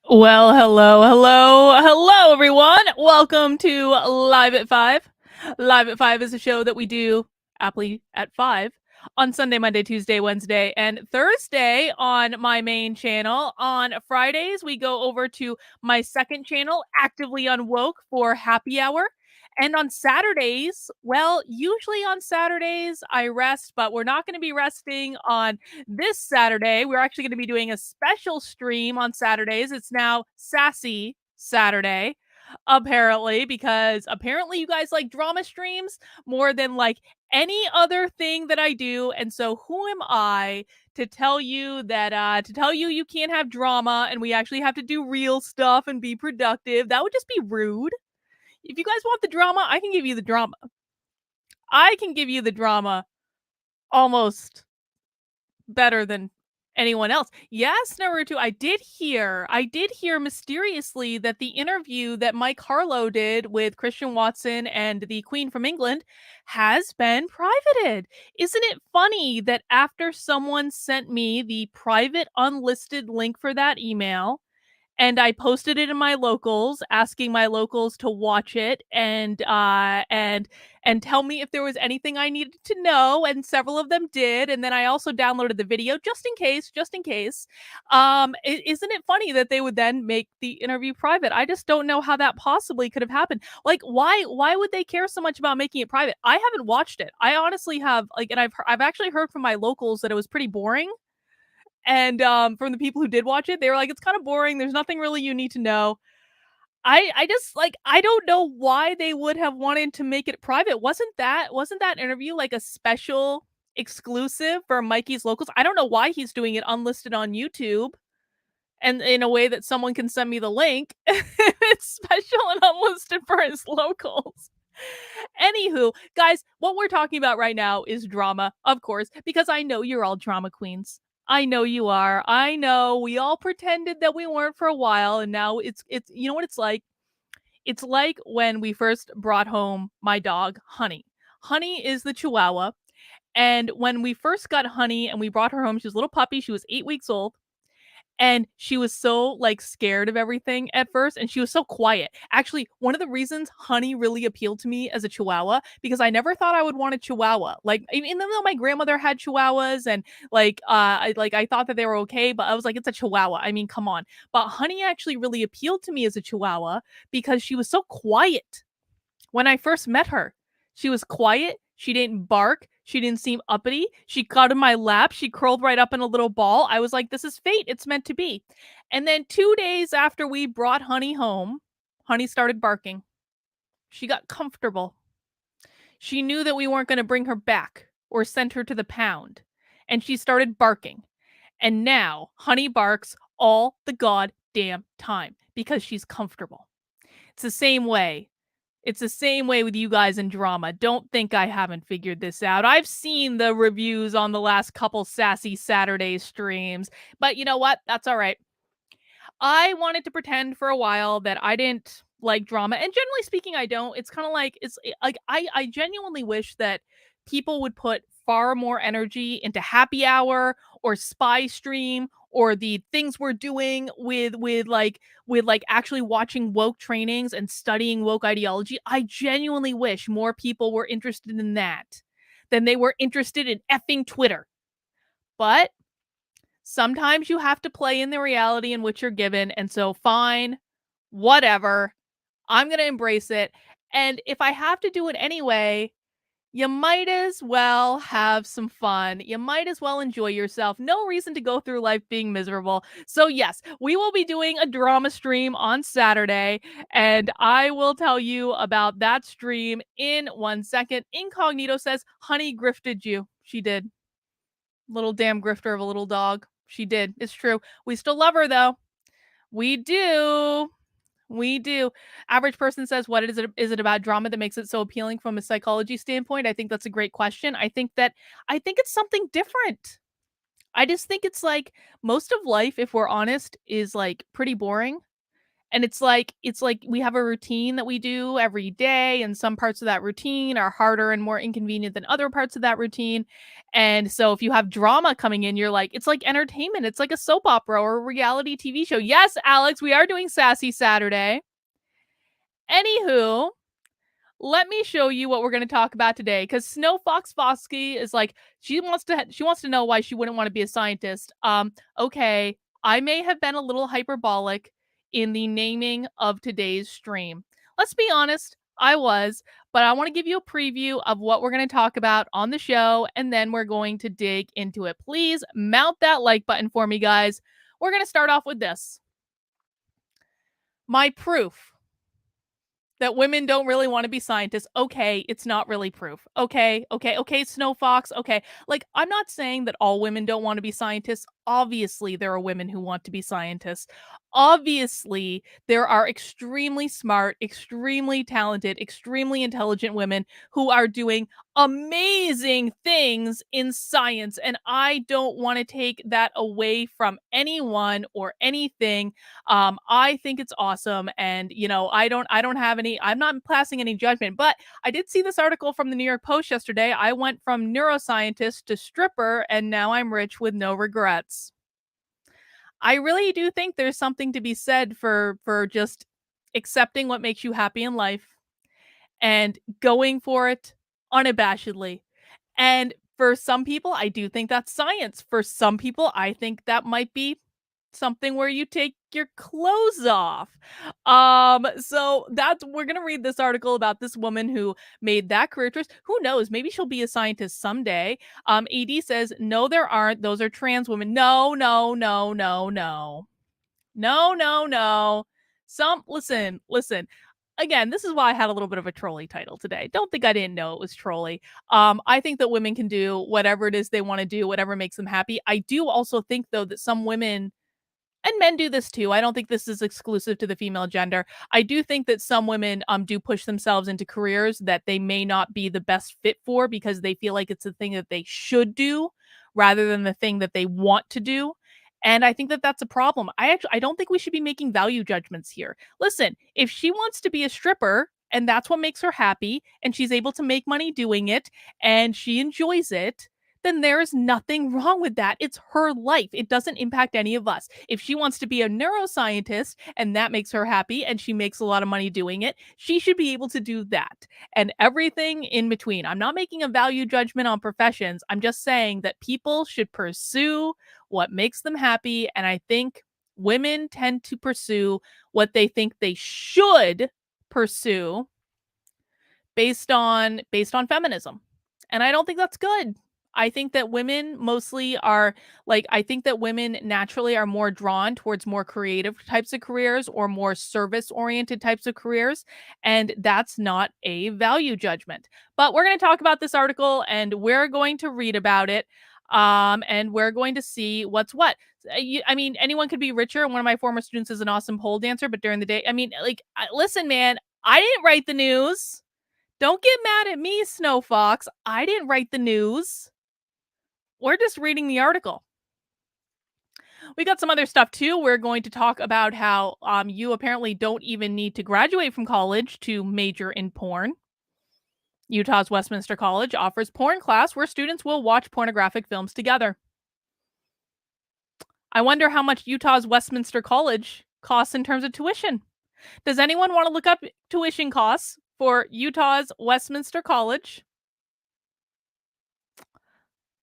Well, hello, everyone. Welcome to Live at 5. Live at 5 is a show that we do aptly at 5 on Sunday, Monday, Tuesday, Wednesday, and Thursday on my main channel. On Fridays, we go over to my second channel, Actively Unwoke, for happy hour. And on Saturdays, well, usually on Saturdays I rest, but we're not going to be resting on this Saturday. We're actually going to be doing a special stream on Saturdays. It's now Sassy Saturday, apparently, because apparently you guys like drama streams more than like any other thing that I do. And so who am I to tell you that you can't have drama and we actually have to do real stuff and be productive? That would just be rude. If you guys want the drama, I can give you the drama. I can give you the drama almost better than anyone else. Yes, Naruto, I did hear mysteriously that the interview that Mike Harlow did with Christian Watson and the Queen from England has been privated. Isn't it funny that after someone sent me the private unlisted link for that email, and I posted it in my locals, asking my locals to watch it and tell me if there was anything I needed to know, and several of them did. And then I also downloaded the video just in case, isn't it funny that they would then make the interview private? I just don't know how that possibly could have happened. Like, why would they care so much about making it private? I haven't watched it. I honestly have, like, and I've actually heard from my locals that it was pretty boring. And from the people who did watch it, they were like, it's kind of boring. There's nothing really you need to know. I just, like, I don't know why they would have wanted to make it private. Wasn't that interview like a special exclusive for Mikey's locals? I don't know why he's doing it unlisted on YouTube and in a way that someone can send me the link. It's special and unlisted for his locals. Anywho, guys, what we're talking about right now is drama, of course, because I know you're all drama queens. I know you are. I know we all pretended that we weren't for a while, and now it's you know what it's like? It's like when we first brought home my dog, Honey. Honey is the Chihuahua, and when we first got Honey and we brought her home, she was a little puppy, she was 8 weeks old, and she was so, like, scared of everything at first, and she was so quiet. Actually, one of the reasons Honey really appealed to me as a Chihuahua, because I never thought I would want a Chihuahua. Like, even though my grandmother had Chihuahuas and, I thought that they were okay, but I was like, "It's a Chihuahua, I mean, come on." But Honey actually really appealed to me as a Chihuahua because she was so quiet. When I first met her, she was quiet, she didn't bark, she didn't seem uppity, she got in my lap, she curled right up in a little ball. I was like, "This is fate, it's meant to be." And then 2 days after we brought Honey home, Honey started barking. She got comfortable. She knew that we weren't gonna bring her back or send her to the pound, and she started barking. And now Honey barks all the goddamn time because she's comfortable. It's the same way it's the same way with you guys in drama. Don't think I haven't figured this out. I've seen the reviews on the last couple Sassy Saturday streams, but you know what? That's all right. I wanted to pretend for a while that I didn't like drama, and generally speaking, I don't. It's kind of like like I genuinely wish that people would put far more energy into happy hour or spy stream or the things we're doing with actually watching woke trainings and studying woke ideology. I genuinely wish more people were interested in that than they were interested in effing Twitter. But sometimes you have to play in the reality in which you're given. And so, fine, whatever. I'm going to embrace it. And if I have to do it anyway, you might as well have some fun. You might as well enjoy yourself. No reason to go through life being miserable. So, yes, we will be doing a drama stream on Saturday, and I will tell you about that stream in 1 second. Incognito says, Honey grifted you. She did. Little damn grifter of a little dog. She did. It's true. We still love her, though. We do. We do. Average person says, what is it about drama that makes it so appealing from a psychology standpoint? I think that's a great question. I think it's something different. I just think it's like most of life, if we're honest, is like pretty boring. And it's like we have a routine that we do every day, and some parts of that routine are harder and more inconvenient than other parts of that routine. And so if you have drama coming in, you're like, it's like entertainment. It's like a soap opera or a reality TV show. Yes, Alex, we are doing Sassy Saturday. Anywho, let me show you what we're going to talk about today, because Snow Fox Fosky is like, she wants to know why she wouldn't want to be a scientist. Okay, I may have been a little hyperbolic in the naming of today's stream. Let's be honest, I was, but I want to give you a preview of what we're going to talk about on the show, and then we're going to dig into it. Please mount that like button for me, guys. We're going to start off with this. My proof that women don't really want to be scientists. Okay, it's not really proof. Okay, Snow Fox. Okay. Like, I'm not saying that all women don't want to be scientists. Obviously, there are women who want to be scientists. Obviously, there are extremely smart, extremely talented, extremely intelligent women who are doing amazing things in science. And I don't want to take that away from anyone or anything. I think it's awesome, and I don't have any. I'm not passing any judgment, but I did see this article from the New York Post yesterday. I went from neuroscientist to stripper, and now I'm rich with no regrets. I really do think there's something to be said for just accepting what makes you happy in life and going for it unabashedly. And for some people, I do think that's science. For some people, I think that might be something where you take your clothes off. So that's we're gonna read this article about this woman who made that career choice. Who knows? Maybe she'll be a scientist someday. AD says, no, there aren't. Those are trans women. No, no, no, no, no. No, no, no. Listen. Again, this is why I had a little bit of a trolly title today. Don't think I didn't know it was trolly. I think that women can do whatever it is they want to do, whatever makes them happy. I do also think, though, that some women and men do this too. I don't think this is exclusive to the female gender. I do think that some women do push themselves into careers that they may not be the best fit for because they feel like it's the thing that they should do rather than the thing that they want to do. And I think that that's a problem. I don't think we should be making value judgments here. Listen, if she wants to be a stripper and that's what makes her happy and she's able to make money doing it and she enjoys it, then there is nothing wrong with that. It's her life. It doesn't impact any of us. If she wants to be a neuroscientist and that makes her happy and she makes a lot of money doing it, she should be able to do that and everything in between. I'm not making a value judgment on professions. I'm just saying that people should pursue what makes them happy. And I think women tend to pursue what they think they should pursue based on feminism. And I don't think that's good. I think that women mostly are I think that women naturally are more drawn towards more creative types of careers or more service oriented types of careers. And that's not a value judgment. But we're going to talk about this article and we're going to read about it. And we're going to see what's what. I mean, anyone could be richer. One of my former students is an awesome pole dancer, but during the day, I mean, listen, man, I didn't write the news. Don't get mad at me, Snow Fox. I didn't write the news. We're just reading the article. We got some other stuff too. We're going to talk about how you apparently don't even need to graduate from college to major in porn. Utah's Westminster College offers porn class where students will watch pornographic films together. I wonder how much Utah's Westminster College costs in terms of tuition. Does anyone want to look up tuition costs for Utah's Westminster College?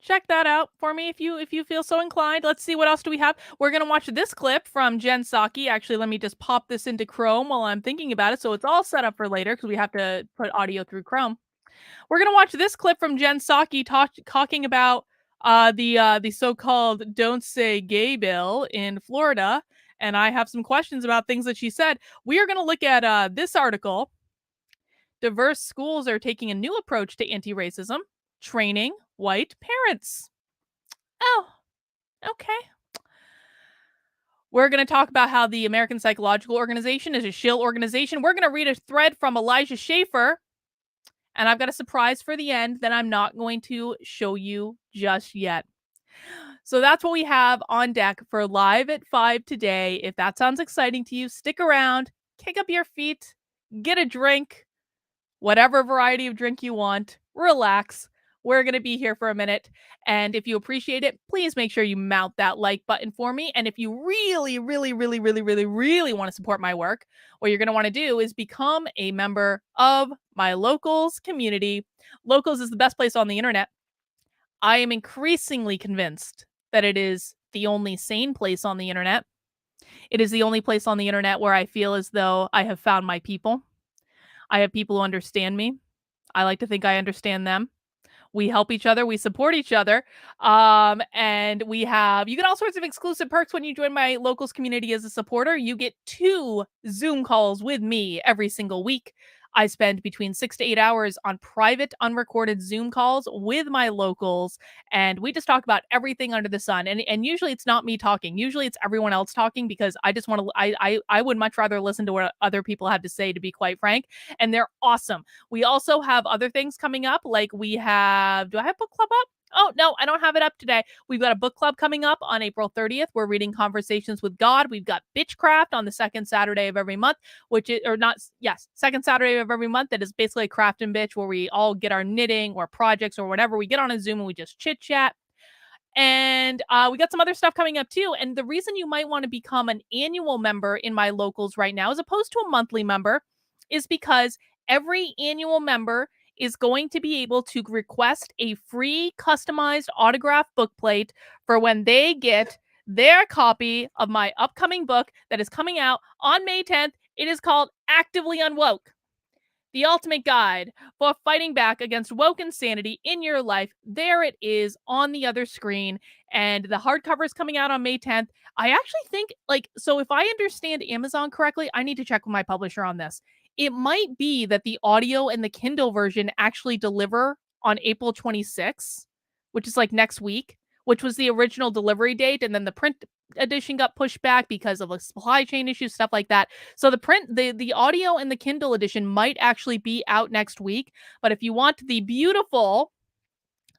Check that out for me if you feel so inclined. Let's see, what else do we have? We're going to watch this clip from Jen Psaki. Actually, let me just pop this into Chrome while I'm thinking about it so it's all set up for later because we have to put audio through Chrome. We're going to watch this clip from Jen Psaki talking about the so-called Don't Say Gay bill in Florida, and I have some questions about things that she said. We are going to look at this article. Diverse schools are taking a new approach to anti-racism, training white parents. Oh, okay. We're going to talk about how the American Psychological Organization is a shill organization. We're going to read a thread from Elijah Schaffer, and I've got a surprise for the end that I'm not going to show you just yet. So that's what we have on deck for Live at 5 today. If that sounds exciting to you, stick around, kick up your feet, get a drink, whatever variety of drink you want, relax. We're going to be here for a minute. And if you appreciate it, please make sure you mount that like button for me. And if you really, really, really, really, really, really want to support my work, what you're going to want to do is become a member of my Locals community. Locals is the best place on the internet. I am increasingly convinced that it is the only sane place on the internet. It is the only place on the internet where I feel as though I have found my people. I have people who understand me. I like to think I understand them. We help each other, we support each other. And you get all sorts of exclusive perks when you join my Locals community as a supporter. You get 2 Zoom calls with me every single week. I spend between 6 to 8 hours on private, unrecorded Zoom calls with my Locals, and we just talk about everything under the sun. And usually it's not me talking. Usually it's everyone else talking because I just want to. I would much rather listen to what other people have to say, to be quite frank. And they're awesome. We also have other things coming up. Like we have. Do I have book club up? Oh, no, I don't have it up today. We've got a book club coming up on April 30th. We're reading Conversations with God. We've got Bitchcraft on the second Saturday of every month, second Saturday of every month. That is basically a craft and bitch where we all get our knitting or projects or whatever. We get on a Zoom and we just chit chat. And we got some other stuff coming up too. And the reason you might want to become an annual member in my Locals right now, as opposed to a monthly member, is because every annual member is going to be able to request a free customized autographed bookplate for when they get their copy of my upcoming book that is coming out on May 10th. It is called Actively Unwoke, the ultimate guide for fighting back against woke insanity in your life. There it is on the other screen. And the hardcover is coming out on May 10th. I actually think, so if I understand Amazon correctly, I need to check with my publisher on this. It might be that the audio and the Kindle version actually deliver on April 26th, which is like next week, which was the original delivery date. And then the print edition got pushed back because of supply chain issues, stuff like that. So the audio and the Kindle edition might actually be out next week. But if you want the beautiful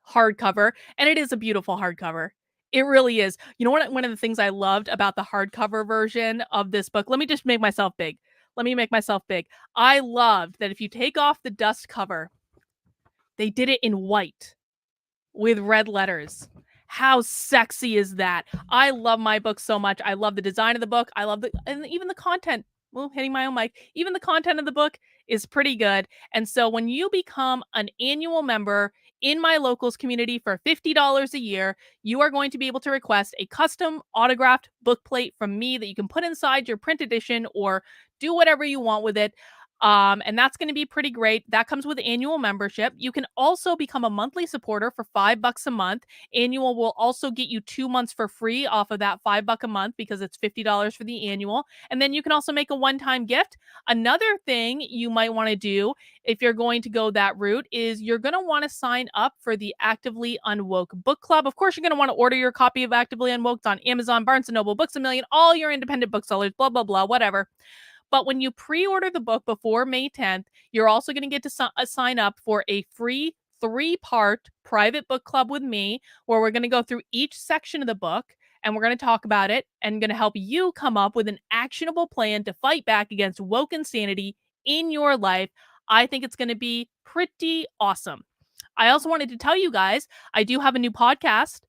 hardcover, and it is a beautiful hardcover, it really is. You know what? One of the things I loved about the hardcover version of this book, let me just make myself big. I loved that if you take off the dust cover, they did it in white with red letters. How sexy is that? I love my book so much. I love the design of the book. And even the content. Well, hitting my own mic. Even the content of the book is pretty good. And so when you become an annual member in my Locals community for $50 a year, you are going to be able to request a custom autographed bookplate from me that you can put inside your print edition or do whatever you want with it. And that's going to be pretty great. That comes with annual membership. You can also become a monthly supporter for $5 a month. Annual will also get you 2 months for free off of that $5 a month because it's $50 for the annual. And then you can also make a one-time gift. Another thing you might want to do if you're going to go that route is you're going to want to sign up for the Actively Unwoke book club. Of course, you're going to want to order your copy of Actively Unwoke. It's on Amazon, Barnes & Noble, Books A Million, all your independent booksellers, blah, blah, blah, whatever. But when you pre-order the book before May 10th, you're also going to get to sign up for a free 3-part private book club with me, where we're going to go through each section of the book and we're going to talk about it and going to help you come up with an actionable plan to fight back against woke insanity in your life. I think it's going to be pretty awesome. I also wanted to tell you guys, I do have a new podcast.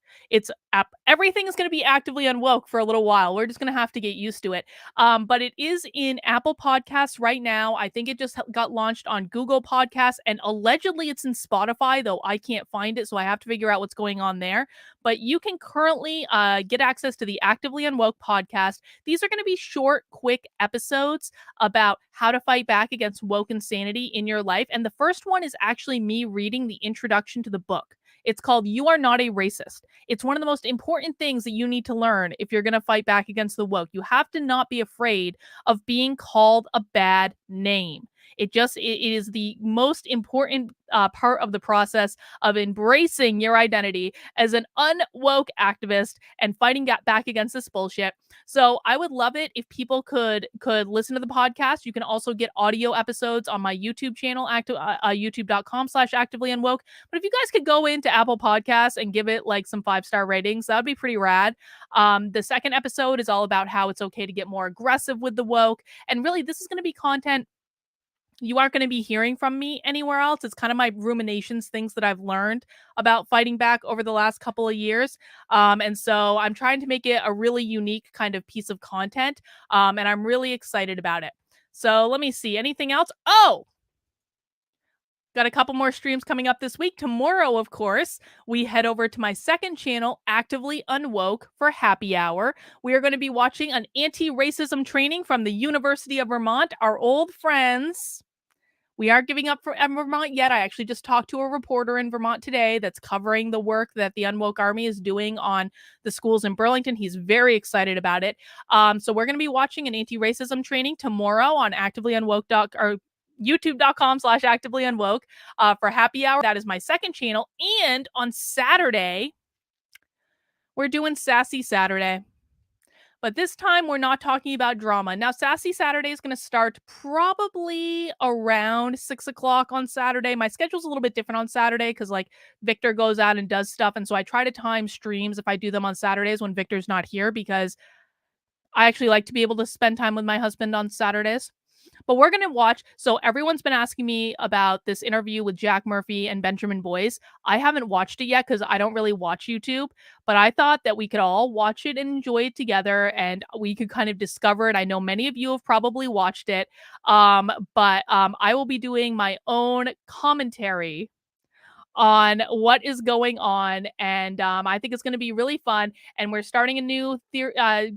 Everything is going to be Actively Unwoke for a little while. We're just going to have to get used to it. But it is in Apple Podcasts right now. I think it just got launched on Google Podcasts, and allegedly it's in Spotify, though I can't find it, so I have to figure out what's going on there. But you can currently get access to the Actively Unwoke podcast. These are going to be short, quick episodes about how to fight back against woke insanity in your life. And the first one is actually me reading the introduction to the book. It's called You Are Not a Racist. It's one of the most important things that you need to learn if you're going to fight back against the woke. You have to not be afraid of being called a bad name. It is the most important part of the process of embracing your identity as an unwoke activist and fighting back against this bullshit. So I would love it if people could listen to the podcast. You can also get audio episodes on my YouTube channel, youtube.com/actively unwoke. But if you guys could go into Apple Podcasts and give it like some 5-star ratings, that would be pretty rad. The second episode is all about how it's okay to get more aggressive with the woke. And really, this is going to be content you aren't going to be hearing from me anywhere else. It's kind of my ruminations, things that I've learned about fighting back over the last couple of years. And so I'm trying to make it a really unique kind of piece of content. And I'm really excited about it. So let me see. Anything else? Oh, got a couple more streams coming up this week. Tomorrow, of course, we head over to my second channel, Actively Unwoke, for happy hour. We are going to be watching an anti-racism training from the University of Vermont, our old friends. We aren't giving up for Vermont yet. I actually just talked to a reporter in Vermont today that's covering the work that the Unwoke Army is doing on the schools in Burlington. He's very excited about it. So we're going to be watching an anti-racism training tomorrow on youtube.com/activelyunwoke for happy hour. That is my second channel. And on Saturday, we're doing Sassy Saturday. But this time we're not talking about drama. Now, Sassy Saturday is going to start probably around 6 o'clock on Saturday. My schedule's a little bit different on Saturday because like Victor goes out and does stuff. And so I try to time streams if I do them on Saturdays when Victor's not here, because I actually like to be able to spend time with my husband on Saturdays. But we're going to watch. So everyone's been asking me about this interview with Jack Murphy and Benjamin Boyce. I haven't watched it yet because I don't really watch YouTube, but I thought that we could all watch it and enjoy it together and we could kind of discover it. I know many of you have probably watched it, but I will be doing my own commentary on what is going on. And I think it's going to be really fun. And we're starting a new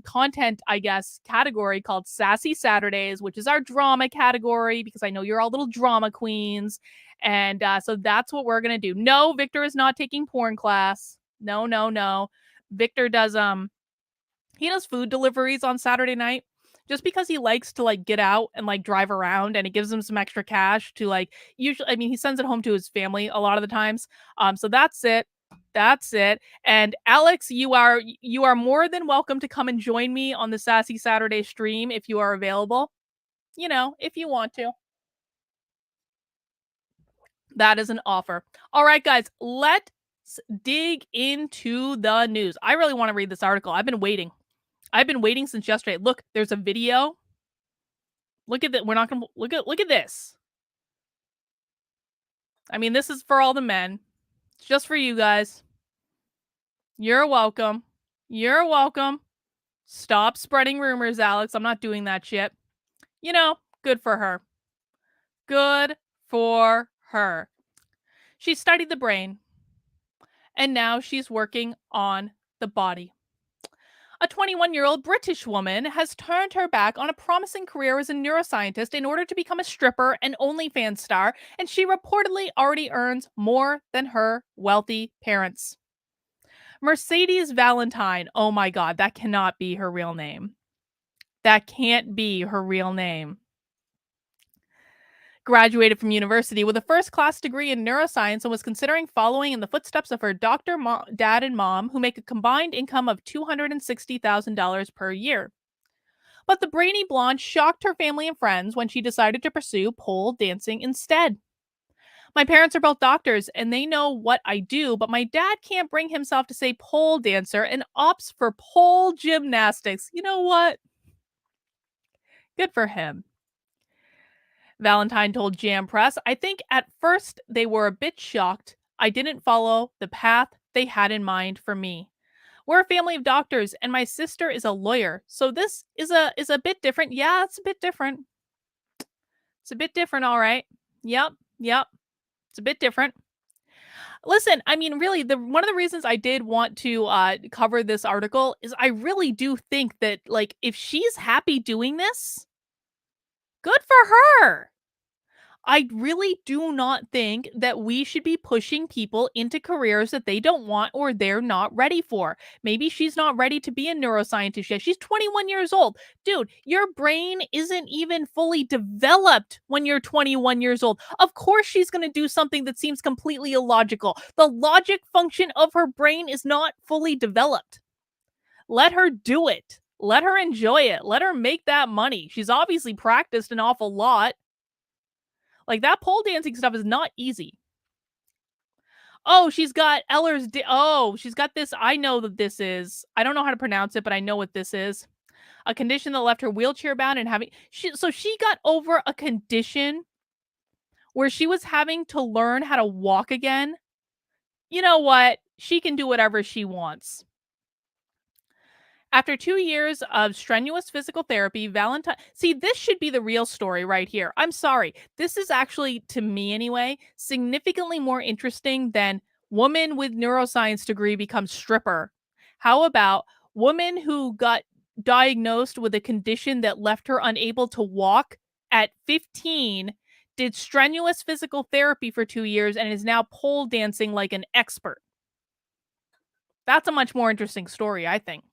content, I guess, category called Sassy Saturdays, which is our drama category, because I know you're all little drama queens. And so that's what we're going to do. No, Victor is not taking porn class. No, no, no. Victor does, he does food deliveries on Saturday night, just because he likes to like get out and like drive around, and it gives him some extra cash to like, usually, I mean, he sends it home to his family a lot of the times. So that's it. That's it. And Alex, you are more than welcome to come and join me on the Sassy Saturday stream if you are available. You know, if you want to. That is an offer. All right, guys, let's dig into the news. I really want to read this article. I've been waiting since yesterday. Look, there's a video. Look at that. We're not gonna look at this. I mean, this is for all the men. It's just for you guys. You're welcome. You're welcome. Stop spreading rumors, Alex. I'm not doing that shit. You know, good for her. Good for her. She studied the brain, and now she's working on the body. A 21-year-old British woman has turned her back on a promising career as a neuroscientist in order to become a stripper and OnlyFans star, and she reportedly already earns more than her wealthy parents. Mercedes Valentine. Oh my God, that cannot be her real name. That can't be her real name. Graduated from university with a first-class degree in neuroscience and was considering following in the footsteps of her doctor, dad, and mom, who make a combined income of $260,000 per year. But the brainy blonde shocked her family and friends when she decided to pursue pole dancing instead. My parents are both doctors, and they know what I do, but my dad can't bring himself to say pole dancer and opts for pole gymnastics. You know what? Good for him. Valentine told Jam Press, I think at first they were a bit shocked. I didn't follow the path they had in mind for me. We're a family of doctors, and my sister is a lawyer, so this is a bit different. Yeah, it's a bit different. It's a bit different, all right. Yep. It's a bit different. Listen, I mean, really, one of the reasons I did want to cover this article is I really do think that, like, if she's happy doing this, good for her. I really do not think that we should be pushing people into careers that they don't want or they're not ready for. Maybe she's not ready to be a neuroscientist yet. She's 21 years old. Dude, your brain isn't even fully developed when you're 21 years old. Of course, she's going to do something that seems completely illogical. The logic function of her brain is not fully developed. Let her do it. Let her enjoy it. Let her make that money. She's obviously practiced an awful lot. Like, that pole dancing stuff is not easy. Oh, she's got she's got this. I know that this is. I don't know how to pronounce it, but I know what this is. A condition that left her wheelchair bound and so she got over a condition where she was having to learn how to walk again. You know what? She can do whatever she wants. After 2 years of strenuous physical therapy, Valentine see, this should be the real story right here. I'm sorry. This is actually, to me anyway, significantly more interesting than woman with neuroscience degree becomes stripper. How about woman who got diagnosed with a condition that left her unable to walk at 15, did strenuous physical therapy for 2 years, and is now pole dancing like an expert. That's a much more interesting story, I think.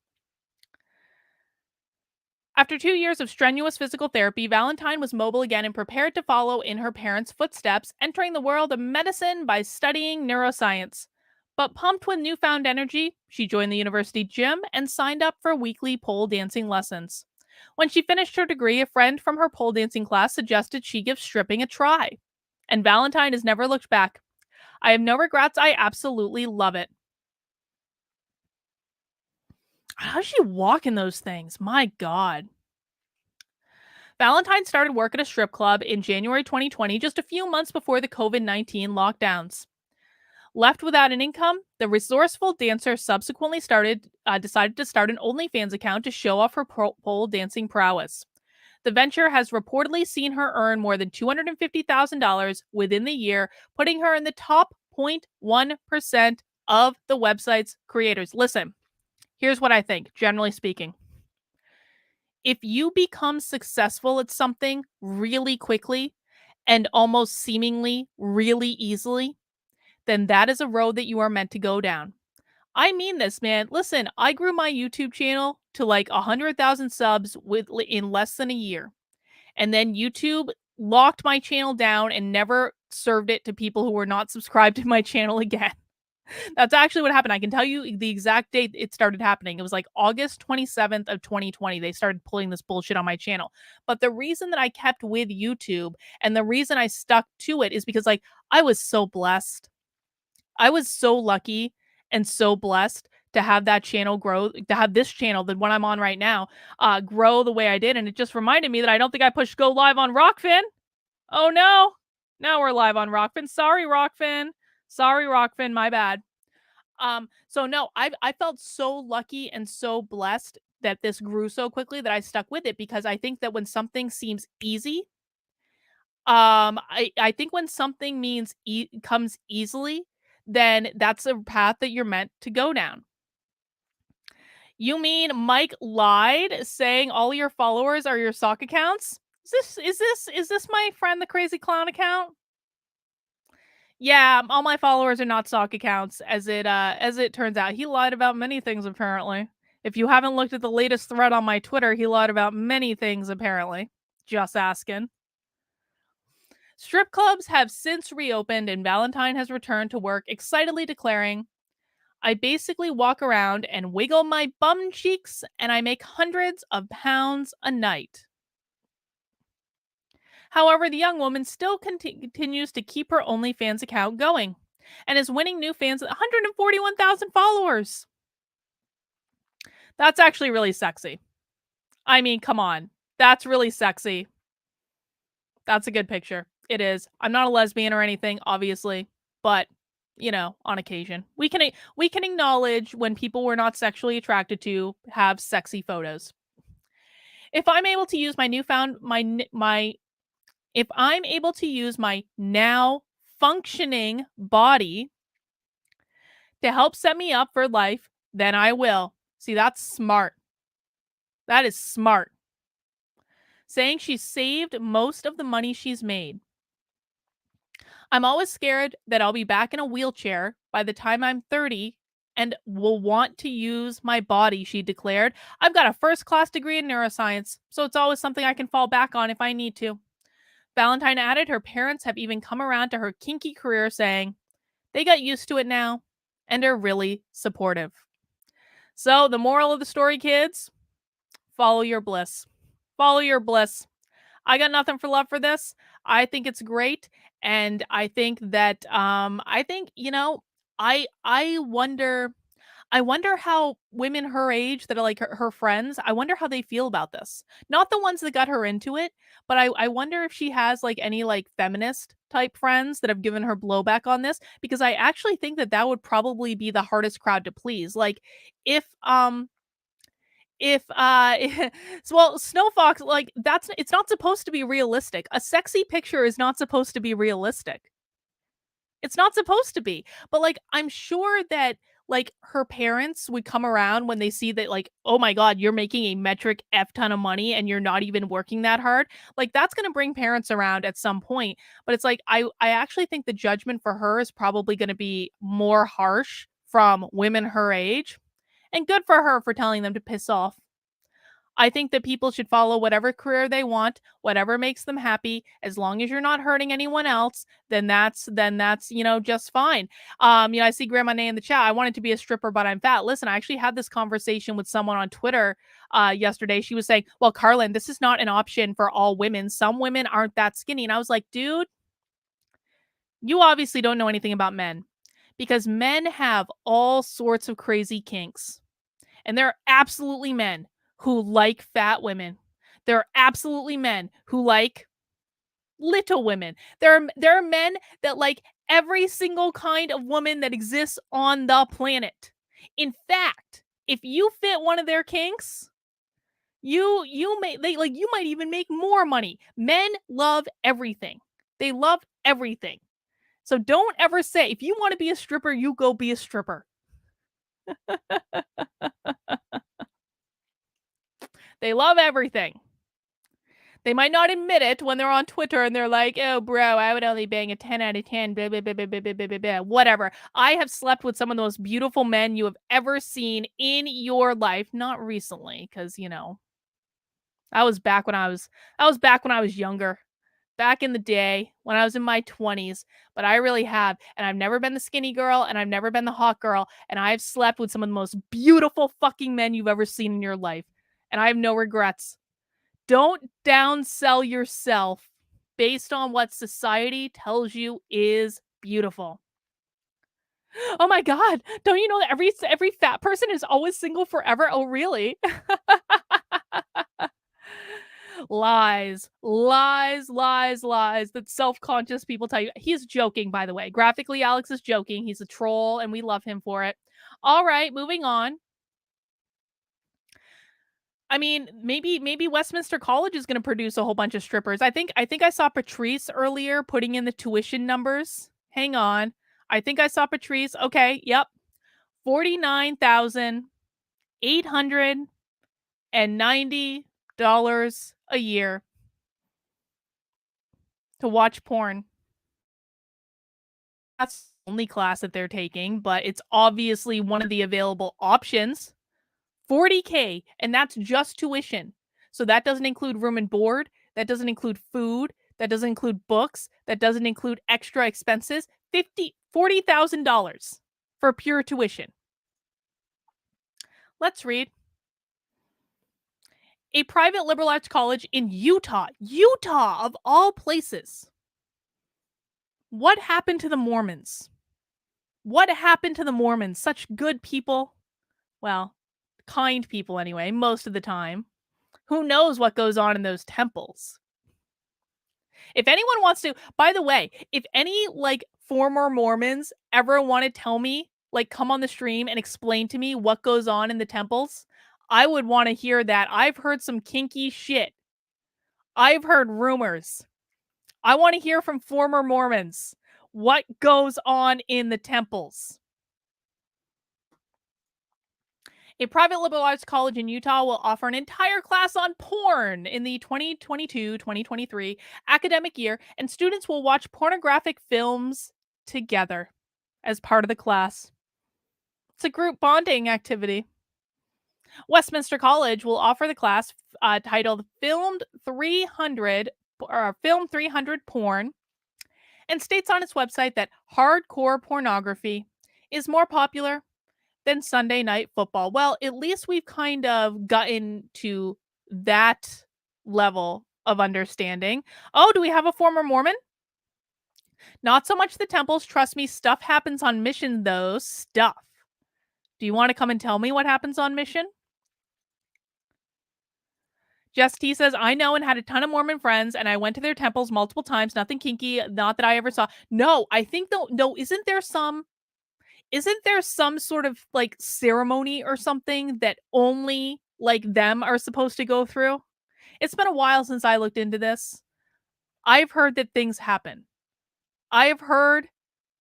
After 2 years of strenuous physical therapy, Valentine was mobile again and prepared to follow in her parents' footsteps, entering the world of medicine by studying neuroscience. But pumped with newfound energy, she joined the university gym and signed up for weekly pole dancing lessons. When she finished her degree, a friend from her pole dancing class suggested she give stripping a try. And Valentine has never looked back. I have no regrets. I absolutely love it. How does she walk in those things? My God. Valentine started work at a strip club in January 2020, just a few months before the COVID-19 lockdowns. Left without an income, the resourceful dancer subsequently decided to start an OnlyFans account to show off her pole dancing prowess. The venture has reportedly seen her earn more than $250,000 within the year, putting her in the top 0.1% of the website's creators. Listen, here's what I think, generally speaking. If you become successful at something really quickly and almost seemingly really easily, then that is a road that you are meant to go down. I mean this, man. Listen, I grew my YouTube channel to like 100,000 subs in less than a year. And then YouTube locked my channel down and never served it to people who were not subscribed to my channel again. That's actually what happened. I can tell you the exact date it started happening. It was like August 27th of 2020. They started pulling this bullshit on my channel. But the reason that I kept with YouTube and the reason I stuck to it is because like I was so blessed. I was so lucky and so blessed to have that channel grow, to have this channel, the one I'm on right now, grow the way I did. And it just reminded me that I don't think I pushed go live on Rockfin. Oh no. Now we're live on Rockfin. Sorry, Rockfin. Sorry, Rockfin. My bad. So no, I felt so lucky and so blessed that this grew so quickly that I stuck with it because I think that when something seems easy, I think when something comes easily, then that's a path that you're meant to go down. You mean Mike lied, saying all your followers are your sock accounts? Is this my friend the crazy clown account? Yeah, all my followers are not sock accounts, as it turns out. He lied about many things apparently. If you haven't looked at the latest thread on my Twitter, he lied about many things apparently. Just asking. Strip clubs have since reopened and Valentine has returned to work, excitedly declaring, I basically walk around and wiggle my bum cheeks and I make hundreds of pounds a night. However, the young woman still continues to keep her OnlyFans account going and is winning new fans with 141,000 followers. That's actually really sexy. I mean, come on. That's really sexy. That's a good picture. It is. I'm not a lesbian or anything, obviously, but on occasion, we can acknowledge when people we're not sexually attracted to have sexy photos. If I'm able to use my newfound my if I'm able to use my now functioning body to help set me up for life, then I will. See, that's smart. That is smart. Saying she saved most of the money she's made. I'm always scared that I'll be back in a wheelchair by the time I'm 30 and will want to use my body, she declared. I've got a first class degree in neuroscience, so it's always something I can fall back on if I need to. Valentine added her parents have even come around to her kinky career, saying they got used to it now and are really supportive. So, the moral of the story, kids, follow your bliss. Follow your bliss. I got nothing for love for this. I think it's great, and I think that I think, I wonder how women her age that are like her friends, I wonder how they feel about this. Not the ones that got her into it, but I wonder if she has like any like feminist type friends that have given her blowback on this, because I actually think that that would probably be the hardest crowd to please. Like if well, Snow Fox, like, that's it's not supposed to be realistic. A sexy picture is not supposed to be realistic. It's not supposed to be. But like, I'm sure that like her parents would come around when they see that, like, oh my god, you're making a metric F ton of money and you're not even working that hard. Like, that's gonna bring parents around at some point. But it's like I actually think the judgment for her is probably gonna be more harsh from women her age. And good for her for telling them to piss off. I think that people should follow whatever career they want, whatever makes them happy, as long as you're not hurting anyone else, then that's, just fine. I see Grandma Nay in the chat. I wanted to be a stripper, but I'm fat. Listen, I actually had this conversation with someone on Twitter yesterday. She was saying, "Well, Carlin, this is not an option for all women. Some women aren't that skinny." And I was like, "Dude, you obviously don't know anything about men, because men have all sorts of crazy kinks. And there are absolutely men who like fat women. There are absolutely men who like little women. There are men that like every single kind of woman that exists on the planet. In fact, if you fit one of their kinks, you might even make more money. Men love everything. They love everything. So don't ever say, if you want to be a stripper, you go be a stripper. They love everything. They might not admit it when they're on Twitter and they're like, "Oh, bro, I would only bang a 10 out of 10, blah, blah, blah, blah, blah, blah, blah, blah, blah." Whatever. I have slept with some of the most beautiful men you have ever seen in your life. Not recently, because, that was back when I was younger. Back in the day when I was in my 20s, but I really have. And I've never been the skinny girl and I've never been the hot girl. And I've slept with some of the most beautiful fucking men you've ever seen in your life. And I have no regrets. Don't downsell yourself based on what society tells you is beautiful. Oh my god, don't you know that every fat person is always single forever? Oh, really? Lies, lies, lies, lies that self-conscious people tell you. He's joking, by the way. Graphically, Alex is joking. He's a troll, and we love him for it. All right, moving on. I mean, maybe Westminster College is going to produce a whole bunch of strippers. I think I saw Patrice earlier putting in the tuition numbers. Hang on. I think I saw Patrice. Okay, yep. $49,890 a year to watch porn. That's the only class that they're taking, but it's obviously one of the available options. $40K, and that's just tuition. So that doesn't include room and board, that doesn't include food, that doesn't include books, that doesn't include extra expenses. $40,000 for pure tuition. Let's read. A private liberal arts college in Utah of all places. What happened to the Mormons? What happened to the Mormons? Such good people. Well, kind people anyway, most of the time. Who knows what goes on in those temples? If anyone wants to, by the way, if any like former Mormons ever want to tell me, like, come on the stream and explain to me what goes on in the temples, I would want to hear that. I've heard some kinky shit. I've heard rumors. I want to hear from former Mormons what goes on in the temples. A private liberal arts college in Utah will offer an entire class on porn in the 2022-2023 academic year, and students will watch pornographic films together as part of the class. It's a group bonding activity. Westminster College will offer the class titled Film 300 Porn, and states on its website that hardcore pornography is more popular than Sunday night football. Well, at least we've kind of gotten to that level of understanding. Oh, do we have a former Mormon? Not so much the temples. Trust me, stuff happens on mission, though. Stuff. Do you want to come and tell me what happens on mission? Jess T says, I know and had a ton of Mormon friends, and I went to their temples multiple times. Nothing kinky, not that I ever saw. No, I think though, no, isn't there some sort of like ceremony or something that only like them are supposed to go through? It's been a while since I looked into this. I've heard that things happen. I have heard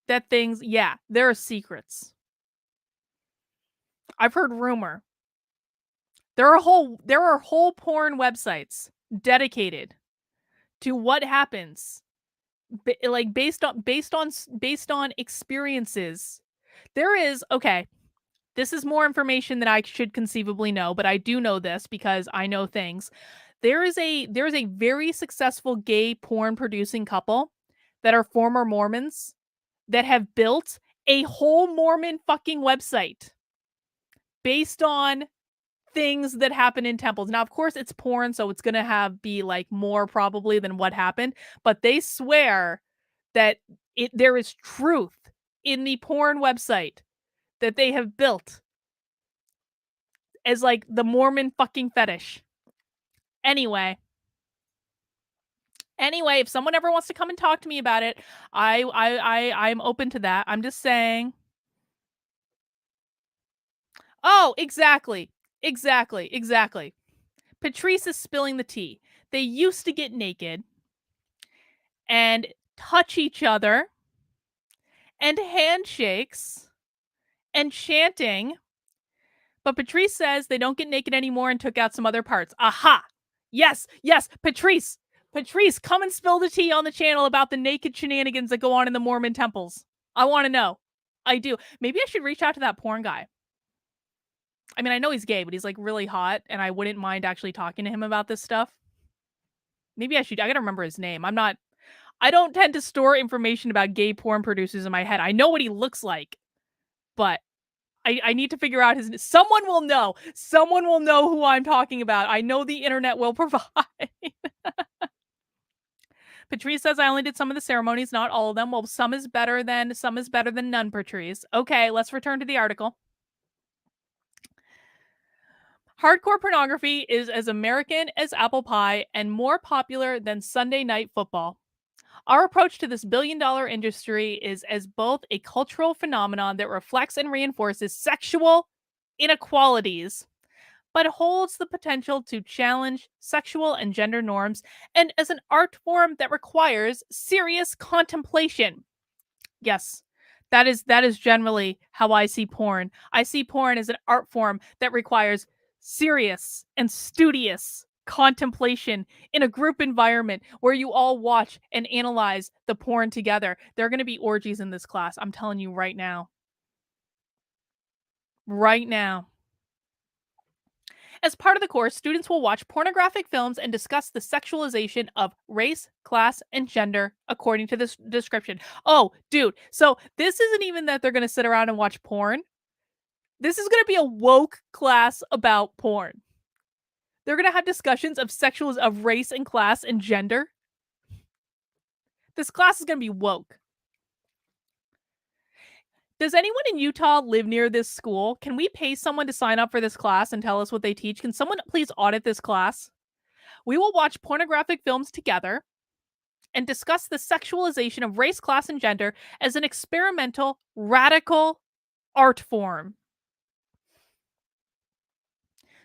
that things, yeah, there are secrets. I've heard rumor. There are whole porn websites dedicated to what happens like based on experiences. There is, okay, this is more information that I should conceivably know, but I do know this because I know things. There is a very successful gay porn producing couple that are former Mormons that have built a whole Mormon fucking website based on things that happen in temples. Now, of course, it's porn, so it's gonna be like more probably than what happened, but they swear that there is truth in the porn website that they have built as like the Mormon fucking fetish. Anyway, if someone ever wants to come and talk to me about it, I'm open to that. I'm just saying. Oh, exactly. Patrice is spilling the tea. They used to get naked and touch each other and handshakes and chanting. But Patrice says they don't get naked anymore and took out some other parts. Aha! Yes, Patrice, come and spill the tea on the channel about the naked shenanigans that go on in the Mormon temples. I want to know. I do. Maybe I should reach out to that porn guy. I mean, I know he's gay, but he's like really hot, and I wouldn't mind actually talking to him about this stuff. Maybe I should. I gotta remember his name. I don't tend to store information about gay porn producers in my head. I know what he looks like, but I need to figure out his. Someone will know. Someone will know who I'm talking about. I know the internet will provide. Patrice says I only did some of the ceremonies, not all of them. Well, some is better than none, Patrice. Okay, let's return to the article. Hardcore pornography is as American as apple pie and more popular than Sunday night football. Our approach to this billion-dollar industry is as both a cultural phenomenon that reflects and reinforces sexual inequalities, but holds the potential to challenge sexual and gender norms, and as an art form that requires serious contemplation. Yes, that is generally how I see porn. I see porn as an art form that requires serious and studious contemplation in a group environment where you all watch and analyze the porn together. There are going to be orgies in this class. I'm telling you right now. Right now. As part of the course, students will watch pornographic films and discuss the sexualization of race, class, and gender according to this description. Oh, dude. So this isn't even that they're going to sit around and watch porn. This is going to be a woke class about porn. They're going to have discussions of race and class and gender. This class is going to be woke. Does anyone in Utah live near this school? Can we pay someone to sign up for this class and tell us what they teach? Can someone please audit this class? We will watch pornographic films together and discuss the sexualization of race, class, and gender as an experimental, radical art form.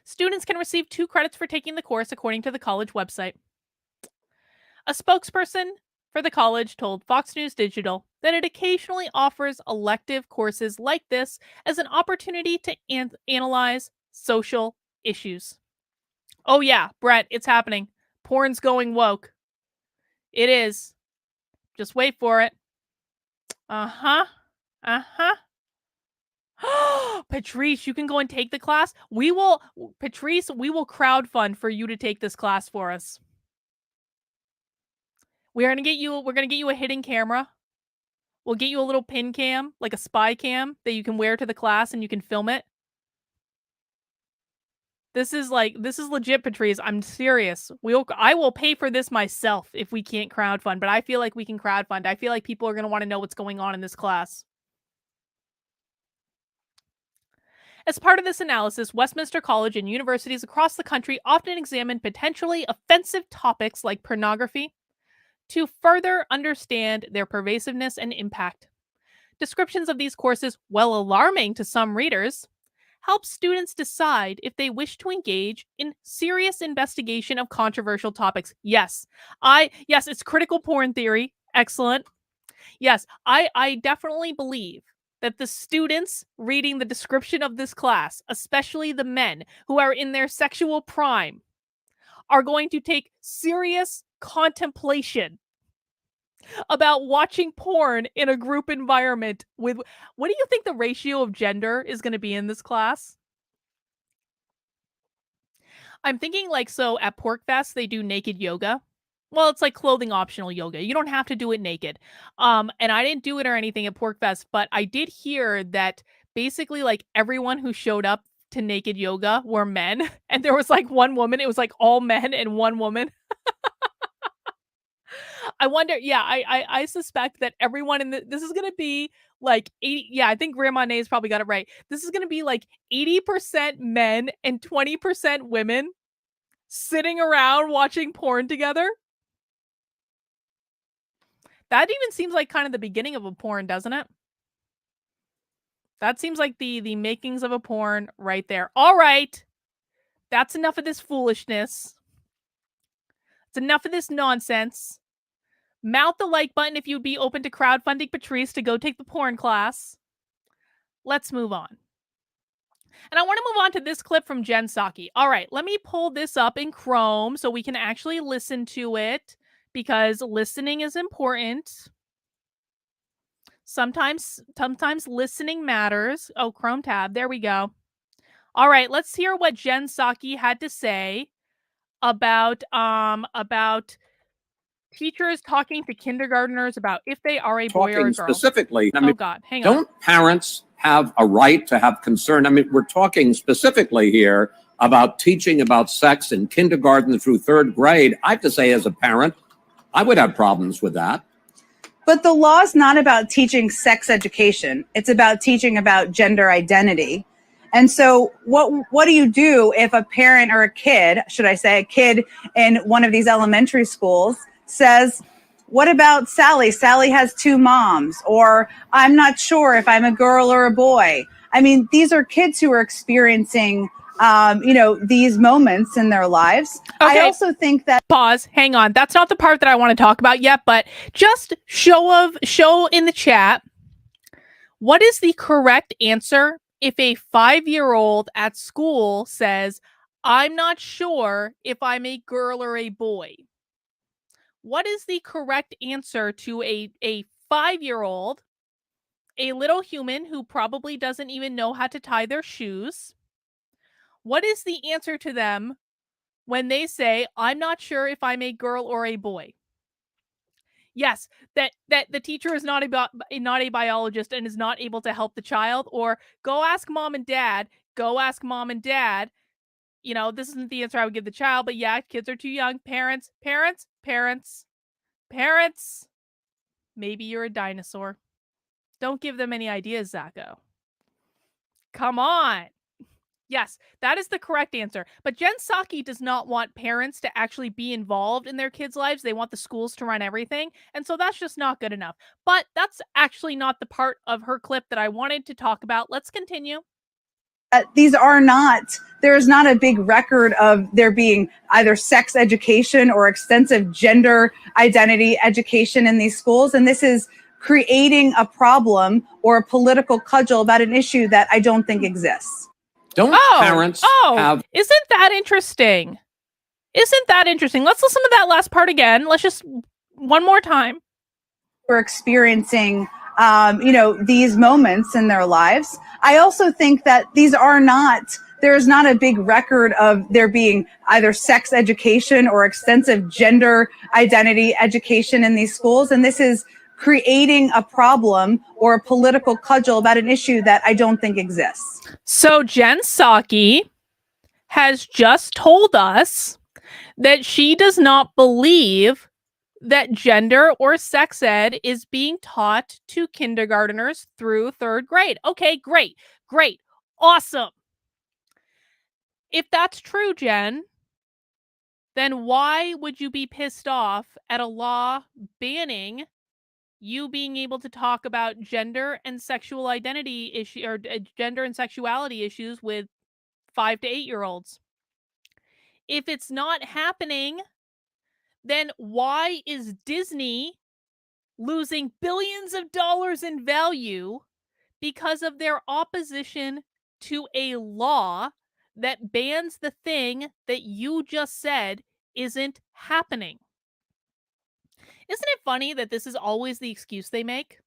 Students can receive 2 credits for taking the course, according to the college website. A spokesperson for the college told Fox News Digital that it occasionally offers elective courses like this as an opportunity to analyze social issues. Oh yeah, Brett, it's happening. Porn's going woke. It is. Just wait for it. Uh-huh. Uh-huh. Patrice, you can go and take the class. Patrice, we will crowdfund for you to take this class for us. We're gonna get you a hidden camera. We'll get you a little pin cam, like a spy cam that you can wear to the class and you can film it. This is legit, Patrice. I'm serious. I will pay for this myself if we can't crowdfund, but I feel like we can crowdfund. I feel like people are going to want to know what's going on in this class. As part of this analysis, Westminster College and universities across the country often examine potentially offensive topics like pornography to further understand their pervasiveness and impact. Descriptions of these courses, while alarming to some readers, help students decide if they wish to engage in serious investigation of controversial topics. Yes, it's critical porn theory. Excellent. Yes, I definitely believe that the students reading the description of this class, especially the men who are in their sexual prime, are going to take serious contemplation about watching porn in a group environment with, what do you think the ratio of gender is going to be in this class? I'm thinking so at PorcFest, they do naked yoga. Well, it's like clothing optional yoga. You don't have to do it naked. And I didn't do it or anything at PorcFest, but I did hear that basically everyone who showed up to naked yoga were men. And there was one woman. It was all men and one woman. I wonder, I suspect that everyone this is gonna be 80. Yeah, I think Grandma Nay's probably got it right. This is gonna be 80% men and 20% women sitting around watching porn together. That even seems like kind of the beginning of a porn, doesn't it? That seems like the makings of a porn right there. All right. That's enough of this foolishness. It's enough of this nonsense. Mount the like button if you'd be open to crowdfunding Patrice to go take the porn class. Let's move on. And I want to move on to this clip from Jen Psaki. All right, let me pull this up in Chrome so we can actually listen to it, because listening is important. Sometimes listening matters. Oh, Chrome tab. There we go. All right, let's hear what Jen Psaki had to say about teachers talking to kindergartners about if they are a boy or a girl. Specifically, oh God, hang on. Don't parents have a right to have concern? I mean, we're talking specifically here about teaching about sex in kindergarten through third grade. I have to say, as a parent, I would have problems with that. But the law is not about teaching sex education. It's about teaching about gender identity. And so what do you do if a parent or a kid, should I say a kid in one of these elementary schools, says, what about Sally? Sally has two moms, or I'm not sure if I'm a girl or a boy. I mean, these are kids who are experiencing, these moments in their lives. Okay. I also think that— Pause. Hang on. That's not the part that I want to talk about yet, but just show in the chat. What is the correct answer if a 5-year-old at school says, I'm not sure if I'm a girl or a boy? What is the correct answer to a 5-year-old, a little human who probably doesn't even know how to tie their shoes? What is the answer to them when they say, I'm not sure if I'm a girl or a boy? Yes, that the teacher is not a biologist and is not able to help the child, or go ask mom and dad. This isn't the answer I would give the child, but yeah, kids are too young. Parents. Maybe you're a dinosaur. Don't give them any ideas, Zacho. Come on. Yes, that is the correct answer. But Jen Psaki does not want parents to actually be involved in their kids' lives. They want the schools to run everything. And so that's just not good enough. But that's actually not the part of her clip that I wanted to talk about. Let's continue. There is not a big record of there being either sex education or extensive gender identity education in these schools. And this is creating a problem or a political cudgel about an issue that I don't think exists. Don't parents have... Isn't that interesting? Isn't that interesting? Let's listen to that last part again. Let's just one more time. We're experiencing, these moments in their lives. I also think that there's not a big record of there being either sex education or extensive gender identity education in these schools. And this is creating a problem or a political cudgel about an issue that I don't think exists. So Jen Psaki has just told us that she does not believe that gender or sex ed is being taught to kindergartners through third grade. Okay, great, awesome. If that's true, Jen, then why would you be pissed off at a law banning you being able to talk about gender and sexual identity issue or gender and sexuality issues with 5 to 8-year-olds? If it's not happening, then why is Disney losing billions of dollars in value because of their opposition to a law that bans the thing that you just said isn't happening? Isn't it funny that this is always the excuse they make?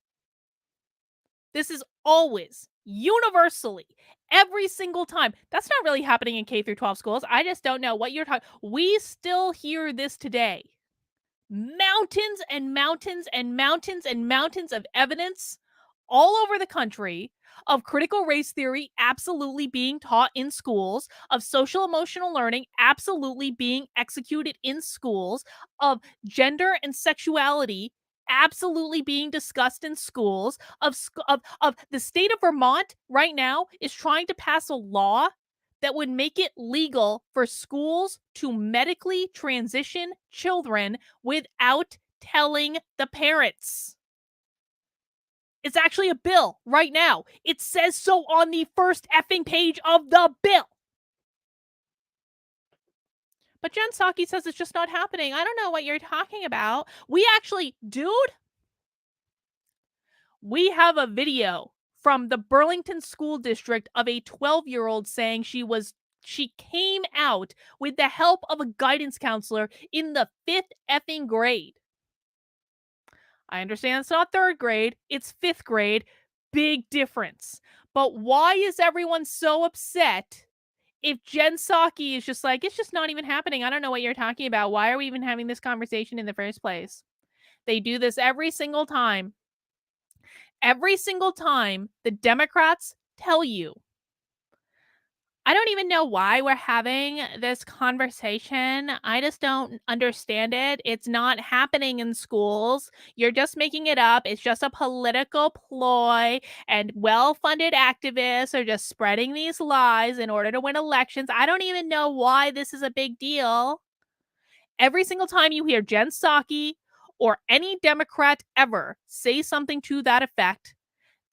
This is always, universally, every single time. That's not really happening in K through 12 schools. I just don't know what you're talking. We still hear this today. Mountains and mountains and mountains and mountains of evidence all over the country of critical race theory absolutely being taught in schools, of social emotional learning absolutely being executed in schools, of gender and sexuality absolutely being discussed in schools, of the state of Vermont right now is trying to pass a law that would make it legal for schools to medically transition children without telling the parents. It's actually a bill right now. It says so on the first effing page of the bill. But Jen Psaki says it's just not happening. I don't know what you're talking about. We have a video from the Burlington School District of a 12-year-old saying she came out with the help of a guidance counselor in the 5th effing grade. I understand it's not 3rd grade, it's 5th grade. Big difference. But why is everyone so upset if Jen Psaki is just like, it's just not even happening? I don't know what you're talking about. Why are we even having this conversation in the first place? They do this every single time. Every single time the Democrats tell you, I don't even know why we're having this conversation. I just don't understand it. It's not happening in schools. You're just making it up. It's just a political ploy, and well-funded activists are just spreading these lies in order to win elections. I don't even know why this is a big deal. Every single time you hear Jen Psaki or any Democrat ever say something to that effect,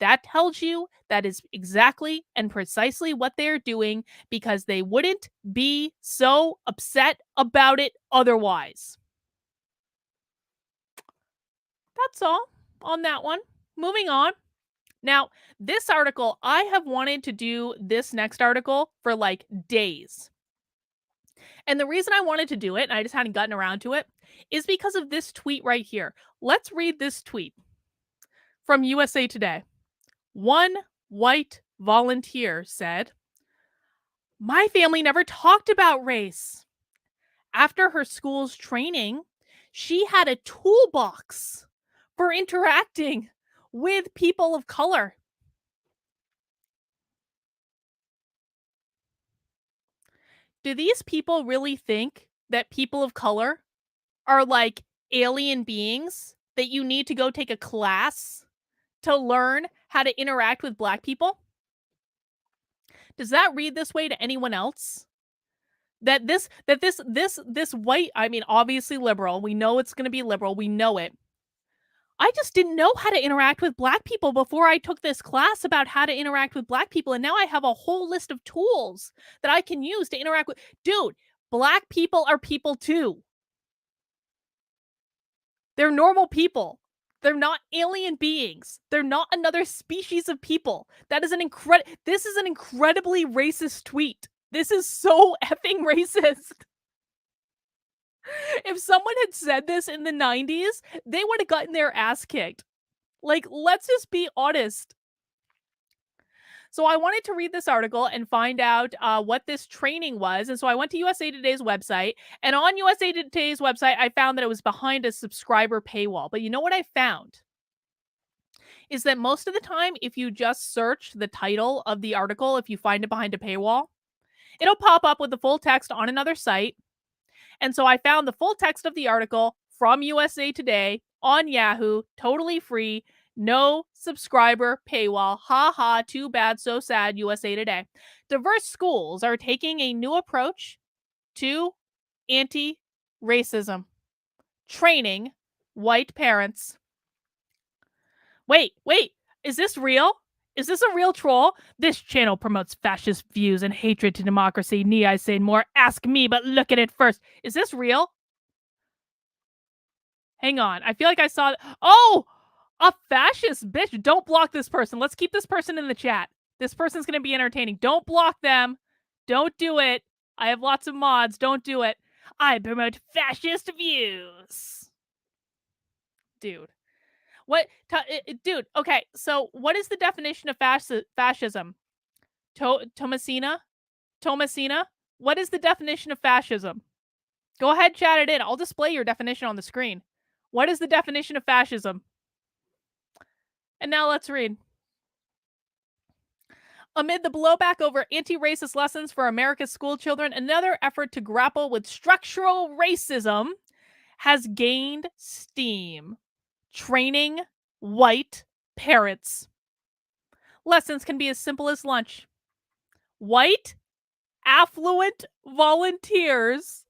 that tells you that is exactly and precisely what they're doing, because they wouldn't be so upset about it otherwise. That's all on that one. Moving on. Now, this article, I have wanted to do this next article for like days. And the reason I wanted to do it, and I just hadn't gotten around to it, is because of this tweet right here. Let's read this tweet from USA Today. One white volunteer said, "My family never talked about race. After her school's training, she had a toolbox for interacting with people of color." Do these people really think that people of color are like alien beings that you need to go take a class to learn how to interact with Black people? Does that read this way to anyone else? That this white, I mean, obviously liberal, we know it's going to be liberal, we know it. I just didn't know how to interact with Black people before I took this class about how to interact with Black people, and now I have a whole list of tools that I can use to interact with. Dude, Black people are people too. They're normal people. They're not alien beings. They're not another species of people. This is an incredibly racist tweet. This is so effing racist. If someone had said this in the 90s, they would have gotten their ass kicked. Like, let's just be honest. So I wanted to read this article and find out what this training was. And so I went to USA Today's website. And on USA Today's website, I found that it was behind a subscriber paywall. But you know what I found? Is that most of the time, if you just search the title of the article, if you find it behind a paywall, it'll pop up with the full text on another site. And so I found the full text of the article from USA Today on Yahoo, totally free, no subscriber paywall. Ha ha, too bad, so sad, USA Today. Diverse schools are taking a new approach to anti-racism, training white parents. Wait, is this real? Is this a real troll? This channel promotes fascist views and hatred to democracy. Need I say more? Ask me, but look at it first. Is this real? Hang on. I feel like I saw... Oh! A fascist bitch. Don't block this person. Let's keep this person in the chat. This person's going to be entertaining. Don't block them. Don't do it. I have lots of mods. Don't do it. I promote fascist views. Dude. What, dude, okay, so what is the definition of fascism? Thomasina? What is the definition of fascism? Go ahead, chat it in. I'll display your definition on the screen. What is the definition of fascism? And now let's read. Amid the blowback over anti-racist lessons for America's school children, another effort to grapple with structural racism has gained steam. Training white parents. Lessons can be as simple as lunch. White, affluent volunteers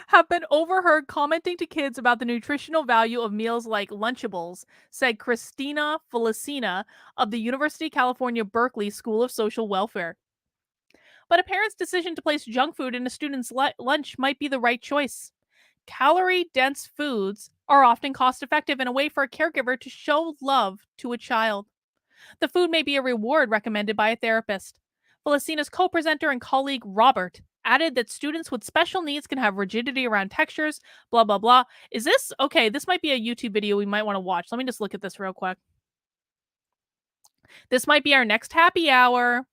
have been overheard commenting to kids about the nutritional value of meals like Lunchables, said Christina Felicina of the University of California, Berkeley School of Social Welfare. But a parent's decision to place junk food in a student's lunch might be the right choice. Calorie-dense foods are often cost-effective and a way for a caregiver to show love to a child. The food may be a reward recommended by a therapist. Felicina's co-presenter and colleague Robert added that students with special needs can have rigidity around textures, blah, blah, blah. Is this... Okay, this might be a YouTube video we might want to watch. Let me just look at this real quick. This might be our next happy hour.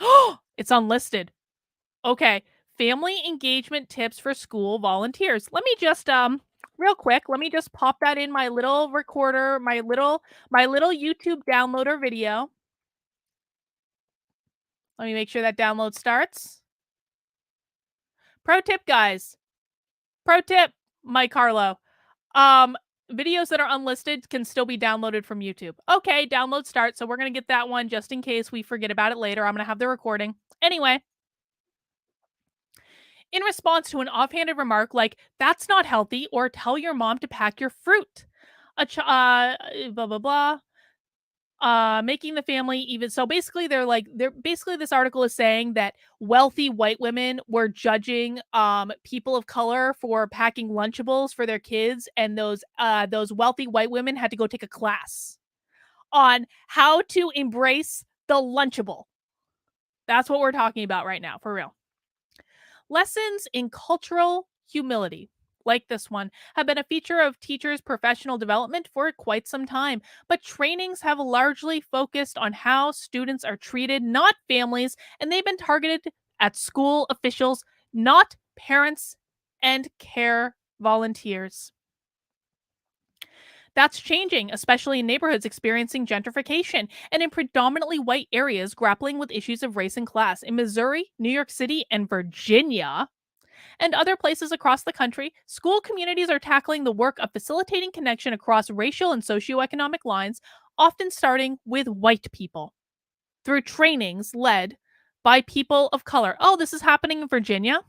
Oh, it's unlisted. Okay. Family engagement tips for school volunteers. Let me just real quick, let me just pop that in my little recorder, my little YouTube downloader video. Let me make sure that download starts. Pro tip, guys. Pro tip, Mike Carlo. Videos that are unlisted can still be downloaded from YouTube. Okay, download start. So we're going to get that one just in case we forget about it later. I'm going to have the recording. Anyway. In response to an offhanded remark like, that's not healthy, or tell your mom to pack your fruit. Blah, blah, blah. Making the family even... So basically, basically this article is saying that wealthy white women were judging people of color for packing Lunchables for their kids, and those wealthy white women had to go take a class on how to embrace the Lunchable. That's what we're talking about right now, for real. Lessons in cultural humility, like this one, have been a feature of teachers' professional development for quite some time, but trainings have largely focused on how students are treated, not families, and they've been targeted at school officials, not parents and care volunteers. That's changing, especially in neighborhoods experiencing gentrification and in predominantly white areas grappling with issues of race and class. In Missouri, New York City, and Virginia, and other places across the country, school communities are tackling the work of facilitating connection across racial and socioeconomic lines, often starting with white people, through trainings led by people of color. Oh, this is happening in Virginia?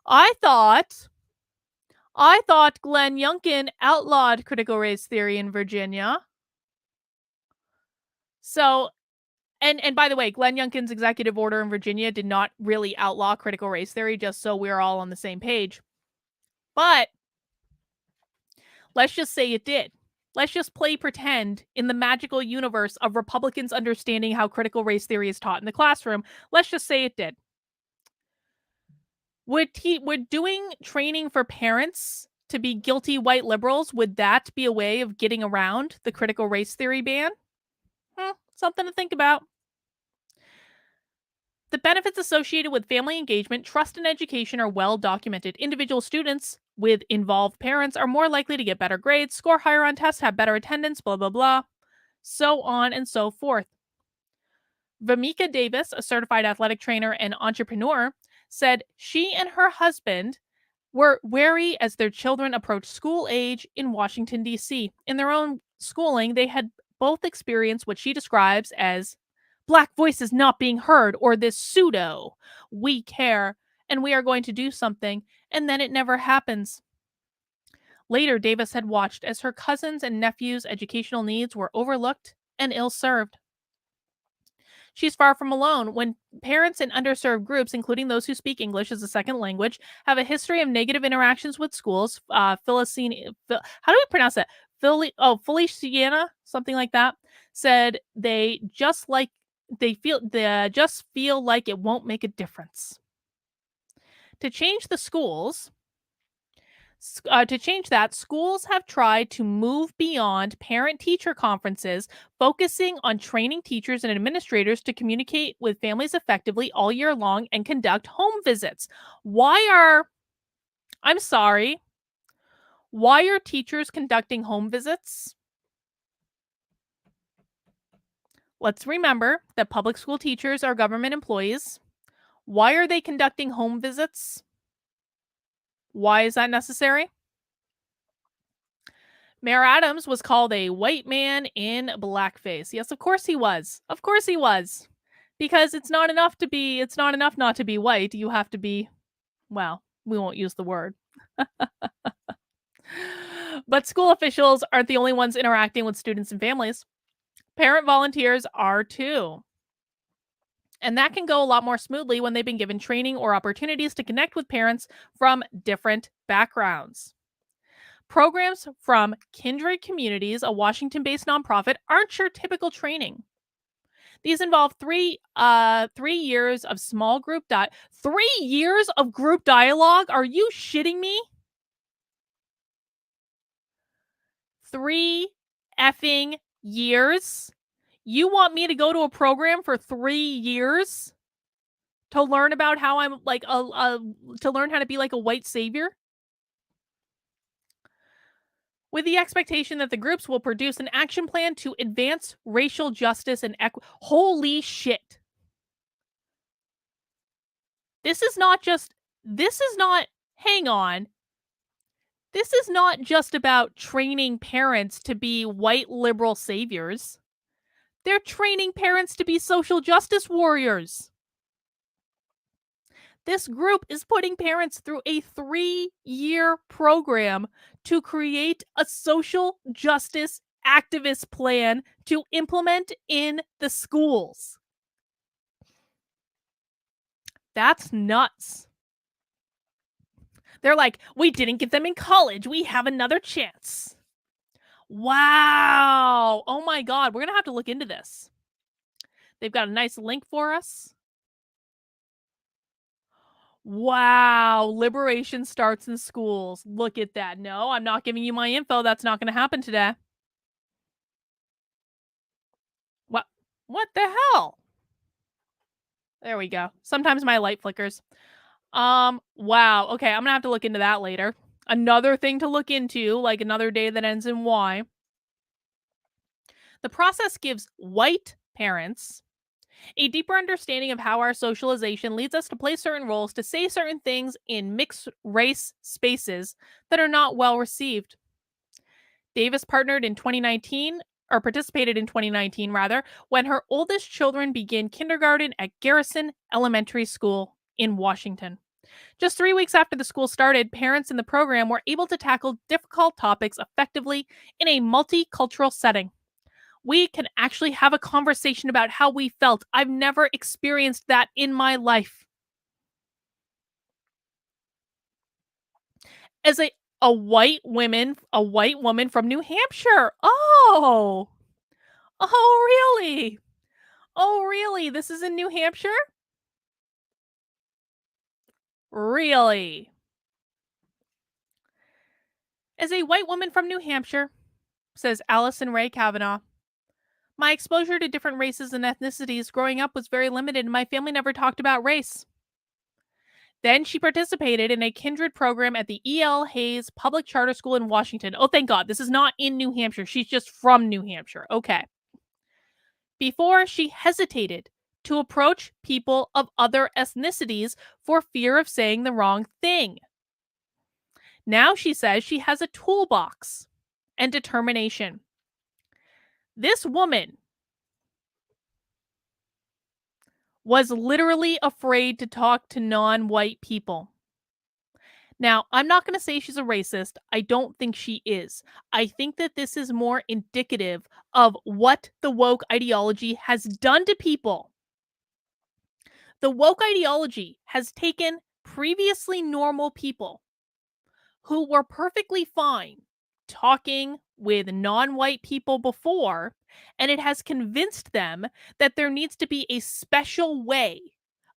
I thought Glenn Youngkin outlawed critical race theory in Virginia. So, and by the way, Glenn Youngkin's executive order in Virginia did not really outlaw critical race theory, just so we're all on the same page. But let's just say it did. Let's just play pretend in the magical universe of Republicans understanding how critical race theory is taught in the classroom. Let's just say it did. Would doing training for parents to be guilty white liberals, would that be a way of getting around the critical race theory ban? Something to think about. The benefits associated with family engagement, trust, and education are well documented. Individual students with involved parents are more likely to get better grades, score higher on tests, have better attendance, blah, blah, blah, so on and so forth. Vamika Davis, a certified athletic trainer and entrepreneur, said she and her husband were wary as their children approached school age in Washington, D.C. In their own schooling, they had both experienced what she describes as Black voices not being heard, or this pseudo, we care and we are going to do something, and then it never happens. Later, Davis had watched as her cousins and nephews' educational needs were overlooked and ill-served. She's far from alone. When parents in underserved groups, including those who speak English as a second language, have a history of negative interactions with schools, how do we pronounce that? Feliciana, something like that, said they just feel like it won't make a difference. To change that, schools have tried to move beyond parent-teacher conferences, focusing on training teachers and administrators to communicate with families effectively all year long and conduct home visits. Why are teachers conducting home visits? Let's remember that public school teachers are government employees. Why are they conducting home visits? Why is that necessary? Mayor Adams was called a white man in blackface. Yes, of course he was. Of course he was. Because it's not enough not to be white. You have to be, well, we won't use the word. But school officials aren't the only ones interacting with students and families. Parent volunteers are too. And that can go a lot more smoothly when they've been given training or opportunities to connect with parents from different backgrounds. Programs from Kindred Communities, a Washington-based nonprofit, aren't your typical training. These involve 3 years of small group 3 years of group dialogue? Are you shitting me? 3 effing years? You want me to go to a program for 3 years to learn about how I'm like to learn how to be like a white savior? With the expectation that the groups will produce an action plan to advance racial justice and equity. Holy shit. Hang on. This is not just about training parents to be white liberal saviors. They're training parents to be social justice warriors. This group is putting parents through a 3-year program to create a social justice activist plan to implement in the schools. That's nuts. They're like, we didn't get them in college. We have another chance. Wow. Oh my God. We're going to have to look into this. They've got a nice link for us. Wow. Liberation starts in schools. Look at that. No, I'm not giving you my info. That's not going to happen today. What the hell? There we go. Sometimes my light flickers. Wow. Okay, I'm gonna have to look into that later. Another thing to look into, like another day that ends in Y. The process gives white parents a deeper understanding of how our socialization leads us to play certain roles, to say certain things in mixed race spaces that are not well received. Davis participated in 2019 rather, when her oldest children began kindergarten at Garrison Elementary School in Washington. Just 3 weeks after the school started, parents in the program were able to tackle difficult topics effectively in a multicultural setting. We can actually have a conversation about how we felt. I've never experienced that in my life. As a white woman from New Hampshire. Oh. Oh, really? Oh, really? This is in New Hampshire? Really? As a white woman from New Hampshire, says Allison Ray Kavanaugh, my exposure to different races and ethnicities growing up was very limited, and my family never talked about race. Then she participated in a kindred program at the E.L. Hayes Public Charter School in Washington. Oh, thank God. This is not in New Hampshire. She's just from New Hampshire. Okay. Before she hesitated to approach people of other ethnicities for fear of saying the wrong thing. Now she says she has a toolbox and determination. This woman was literally afraid to talk to non-white people. Now, I'm not going to say she's a racist. I don't think she is. I think that this is more indicative of what the woke ideology has done to people. The woke ideology has taken previously normal people who were perfectly fine talking with non-white people before, and it has convinced them that there needs to be a special way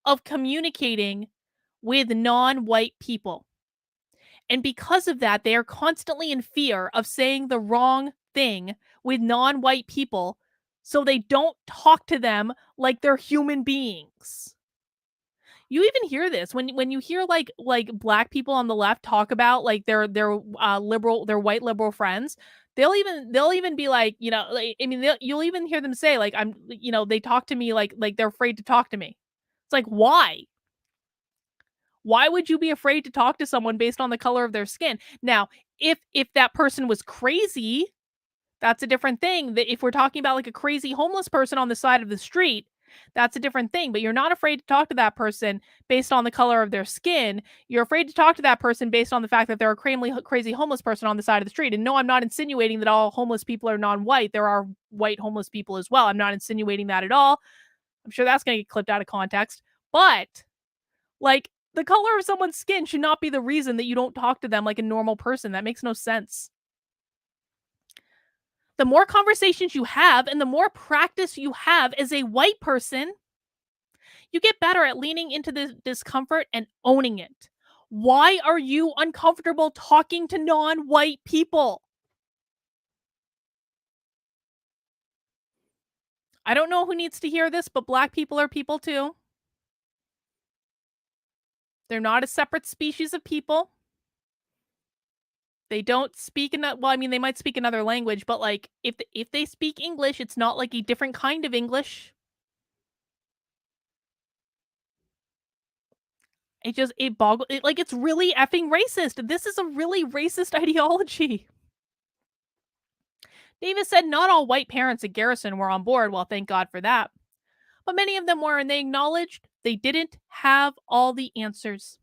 of communicating with non-white people. And because of that, they are constantly in fear of saying the wrong thing with non-white people, so they don't talk to them like they're human beings. You even hear this when you hear like black people on the left talk about like their liberal, their white liberal friends. They'll even be like, you know, like, I mean, you'll even hear them say like, I'm, you know, they talk to me like they're afraid to talk to me. It's like, why? Why would you be afraid to talk to someone based on the color of their skin? Now, if that person was crazy, that's a different thing. That if we're talking about like a crazy homeless person on the side of the street, that's a different thing. But you're not afraid to talk to that person based on the color of their skin. You're afraid to talk to that person based on the fact that they're a crazy homeless person on the side of the street. And no, I'm not insinuating that all homeless people are non-white. There are white homeless people as well. I'm not insinuating that at all. I'm sure that's going to get clipped out of context. But like, the color of someone's skin should not be the reason that you don't talk to them like a normal person. That makes no sense. The more conversations you have and the more practice you have as a white person, you get better at leaning into the discomfort and owning it. Why are you uncomfortable talking to non-white people? I don't know who needs to hear this, but black people are people too. They're not a separate species of people. They don't speak well, I mean, they might speak another language, but like if they speak English, it's not like a different kind of English. It boggles, like, it's really effing racist. This is a really racist ideology. Davis said not all white parents at Garrison were on board. Well, thank God for that. But many of them were, and they acknowledged they didn't have all the answers.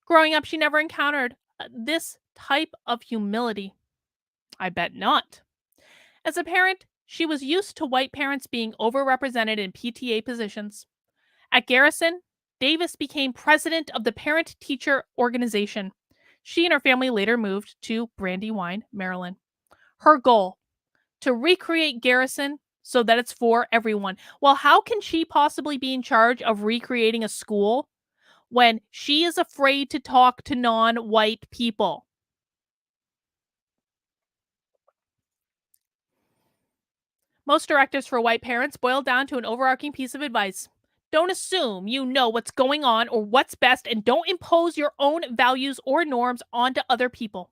Growing up, she never encountered this type of humility. I bet not. As a parent, she was used to white parents being overrepresented in PTA positions. At Garrison, Davis became president of the parent-teacher organization. She and her family later moved to Brandywine, Maryland. Her goal, to recreate Garrison so that it's for everyone. Well, how can she possibly be in charge of recreating a school when she is afraid to talk to non-white people? Most directives for white parents boil down to an overarching piece of advice. Don't assume you know what's going on or what's best, and don't impose your own values or norms onto other people.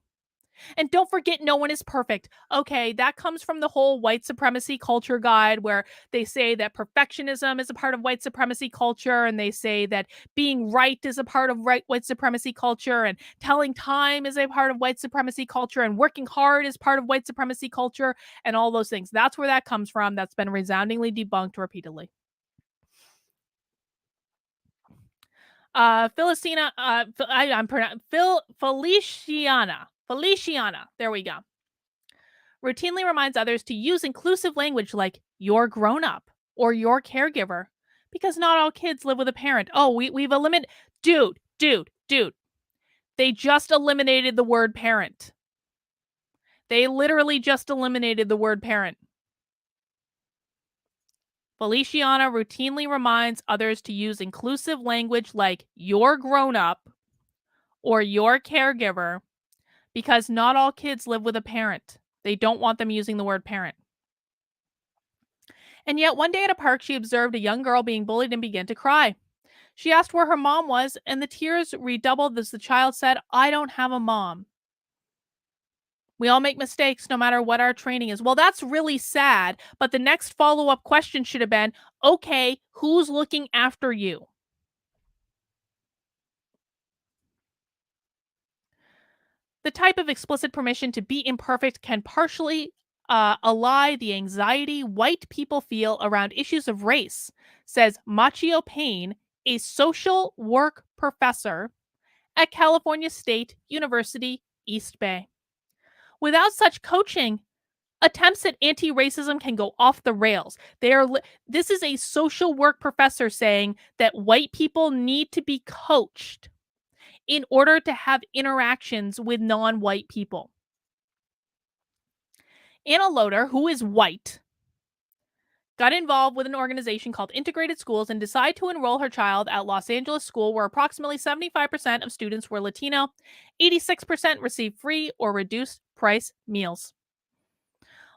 And don't forget, no one is perfect. Okay, that comes from the whole white supremacy culture guide, where they say that perfectionism is a part of white supremacy culture, and they say that being right is a part of white supremacy culture, and telling time is a part of white supremacy culture, and working hard is part of white supremacy culture, and all those things. That's where that comes from. That's been resoundingly debunked repeatedly. Feliciana, Feliciana, there we go. Routinely reminds others to use inclusive language like "your grown-up" or "your caregiver," because not all kids live with a parent. Oh, we've eliminated... Dude. They just eliminated the word parent. They literally just eliminated the word parent. Feliciana routinely reminds others to use inclusive language like your grown up or your caregiver because not all kids live with a parent. They don't want them using the word parent. And yet, one day at a park, she observed a young girl being bullied and began to cry. She asked where her mom was, and the tears redoubled as the child said, "I don't have a mom." We all make mistakes no matter what our training is. Well, that's really sad, but the next follow-up question should have been, okay, who's looking after you? The type of explicit permission to be imperfect can partially allay the anxiety white people feel around issues of race, says Machio Payne, a social work professor at California State University, East Bay. Without such coaching, attempts at anti-racism can go off the rails. This is a social work professor saying that white people need to be coached in order to have interactions with non-white people. Anna Loder, who is white, got involved with an organization called Integrated Schools and decided to enroll her child at Los Angeles School, where approximately 75% of students were Latino, 86% received free or reduced price meals.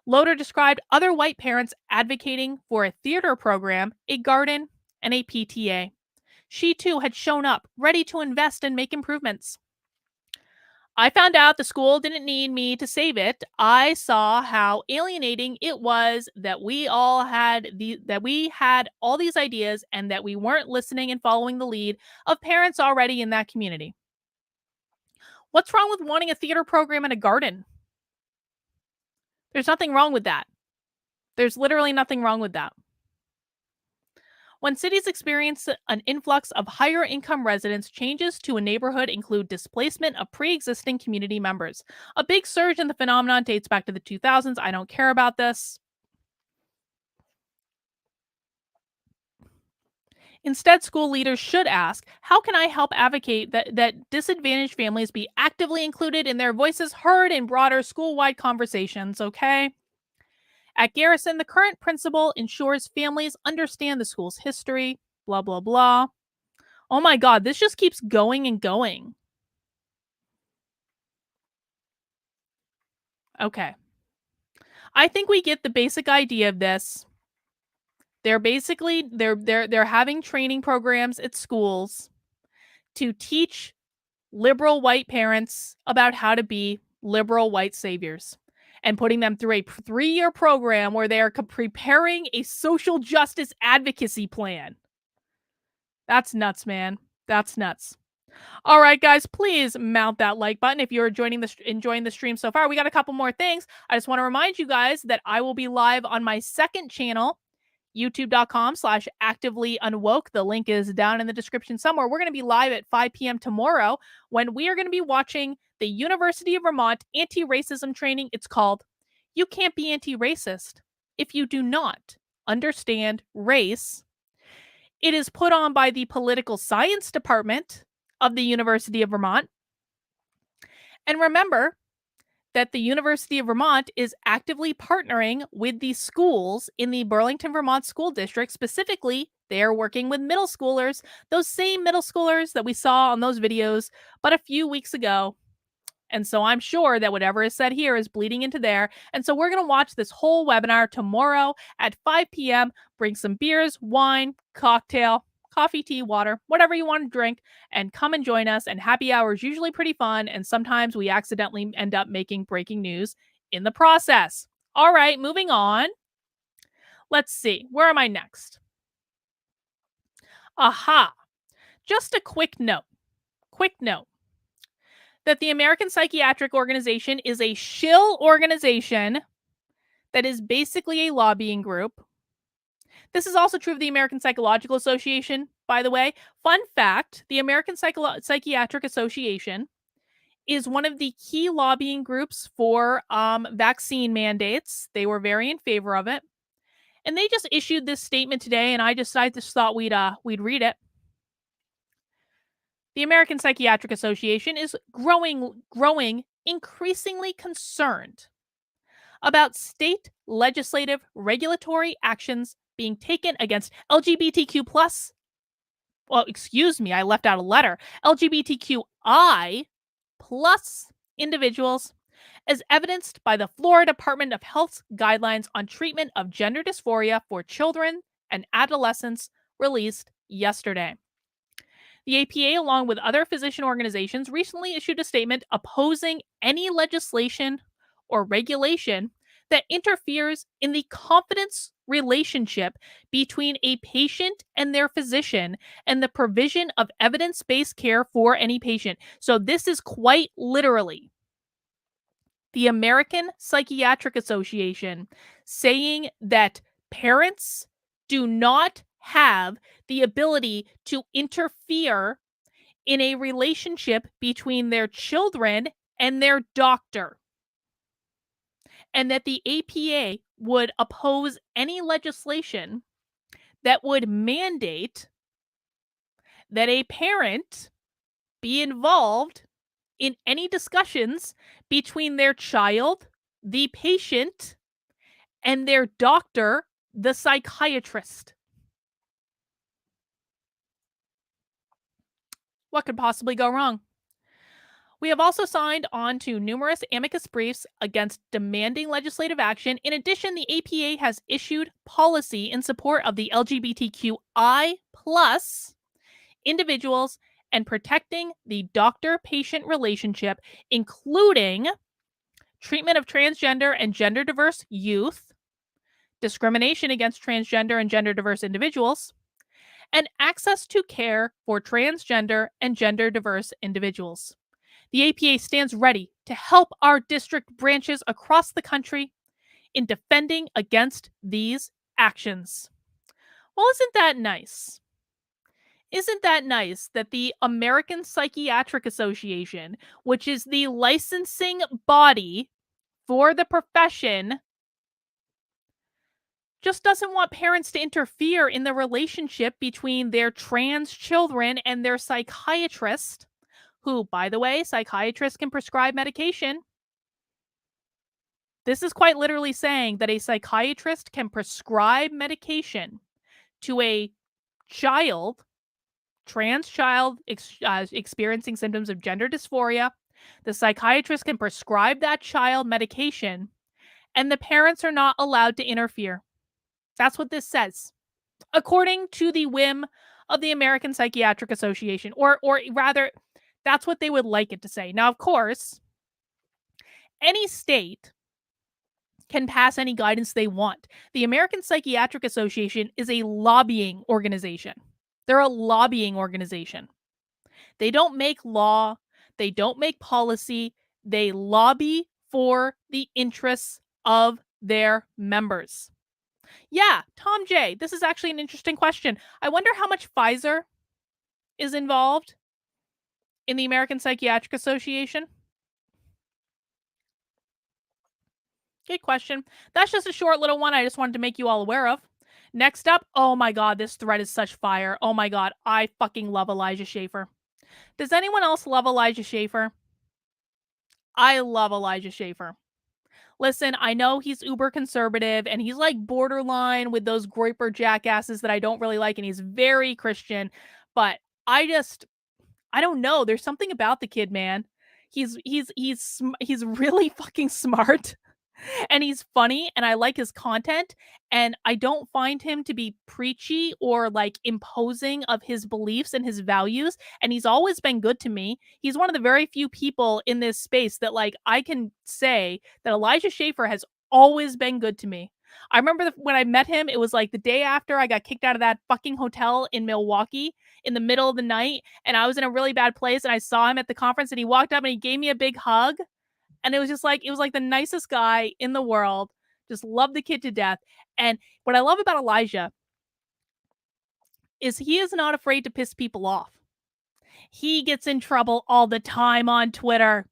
Loder described other white parents advocating for a theater program, a garden, and a PTA. She too had shown up, ready to invest and make improvements. I found out the school didn't need me to save it. I saw how alienating it was that we had all these ideas and that we weren't listening and following the lead of parents already in that community. What's wrong with wanting a theater program and a garden? There's nothing wrong with that. There's literally nothing wrong with that. When cities experience an influx of higher income residents, changes to a neighborhood include displacement of pre-existing community members. A big surge in the phenomenon dates back to the 2000s. I don't care about this. Instead, school leaders should ask, how can I help advocate that disadvantaged families be actively included and their voices heard in broader school-wide conversations, okay? At Garrison, the current principal ensures families understand the school's history, blah, blah, blah. Oh my God, this just keeps going and going. Okay. I think we get the basic idea of this. They're basically they're having training programs at schools to teach liberal white parents about how to be liberal white saviors, and putting them through a 3-year program where they are preparing a social justice advocacy plan. That's nuts, man. That's nuts. All right, guys, please mount that like button if you're enjoying the stream so far. We got a couple more things. I just want to remind you guys that I will be live on my second channel, youtube.com/activelyunwoke. The link is down in the description somewhere. We're going to be live at 5 p.m. tomorrow when we are going to be watching the University of Vermont anti-racism training. It's called You Can't Be Anti-Racist If You Do Not Understand Race. It is put on by the Political Science Department of the University of Vermont. And remember that the University of Vermont is actively partnering with the schools in the Burlington, Vermont School District. Specifically, they are working with middle schoolers, those same middle schoolers that we saw on those videos but a few weeks ago. And so I'm sure that whatever is said here is bleeding into there. And so we're going to watch this whole webinar tomorrow at 5 p.m. Bring some beers, wine, cocktail, coffee, tea, water, whatever you want to drink, and come and join us. And happy hour is usually pretty fun. And sometimes we accidentally end up making breaking news in the process. All right, moving on. Let's see. Where am I next? Aha. Just a quick note. That the American Psychiatric Organization is a shill organization that is basically a lobbying group. This is also true of the American Psychological Association, by the way. Fun fact, the American Psychiatric Association is one of the key lobbying groups for vaccine mandates. They were very in favor of it. And they just issued this statement today, and I just thought we'd read it. The American Psychiatric Association is growing increasingly concerned about state legislative regulatory actions being taken against LGBTQ plus, well, excuse me, I left out a letter, LGBTQI plus individuals, as evidenced by the Florida Department of Health's guidelines on treatment of gender dysphoria for children and adolescents released yesterday. The APA, along with other physician organizations, recently issued a statement opposing any legislation or regulation that interferes in the confidence relationship between a patient and their physician and the provision of evidence-based care for any patient. So this is quite literally the American Psychiatric Association saying that parents do not have the ability to interfere in a relationship between their children and their doctor, and that the APA would oppose any legislation that would mandate that a parent be involved in any discussions between their child, the patient, and their doctor, the psychiatrist. What could possibly go wrong? We have also signed on to numerous amicus briefs against demanding legislative action. In addition, the APA has issued policy in support of the LGBTQI plus individuals and protecting the doctor-patient relationship, including treatment of transgender and gender diverse youth, discrimination against transgender and gender diverse individuals, and access to care for transgender and gender diverse individuals. The APA stands ready to help our district branches across the country in defending against these actions. Well, isn't that nice? Isn't that nice that the American Psychiatric Association, which is the licensing body for the profession, just doesn't want parents to interfere in the relationship between their trans children and their psychiatrist, who, by the way, psychiatrists can prescribe medication. This is quite literally saying that a psychiatrist can prescribe medication to a child, trans child experiencing symptoms of gender dysphoria. The psychiatrist can prescribe that child medication, and the parents are not allowed to interfere. That's what this says, according to the whim of the American Psychiatric Association, or rather, that's what they would like it to say. Now, of course, any state can pass any guidance they want. The American Psychiatric Association is a lobbying organization. They're a lobbying organization. They don't make law. They don't make policy. They lobby for the interests of their members. Yeah, Tom J., this is actually an interesting question. I wonder how much Pfizer is involved in the American Psychiatric Association. Good question. That's just a short little one I just wanted to make you all aware of. Next up, oh my god, this thread is such fire. Oh my god, I fucking love Elijah Schaffer. Does anyone else love Elijah Schaffer? I love Elijah Schaffer. Listen, I know he's uber conservative and he's like borderline with those Groyper jackasses that I don't really like, and he's very Christian, but I don't know. There's something about the kid, man. He's really fucking smart. And he's funny, and I like his content, and I don't find him to be preachy or like imposing of his beliefs and his values, and he's always been good to me. He's one of the very few people in this space that like I can say that Elijah Schaffer has always been good to me. I remember when I met him, it was like the day after I got kicked out of that fucking hotel in Milwaukee in the middle of the night, and I was in a really bad place, and I saw him at the conference, and he walked up and he gave me a big hug. And it was like the nicest guy in the world. Just love the kid to death. And what I love about Elijah is he is not afraid to piss people off. He gets in trouble all the time on Twitter.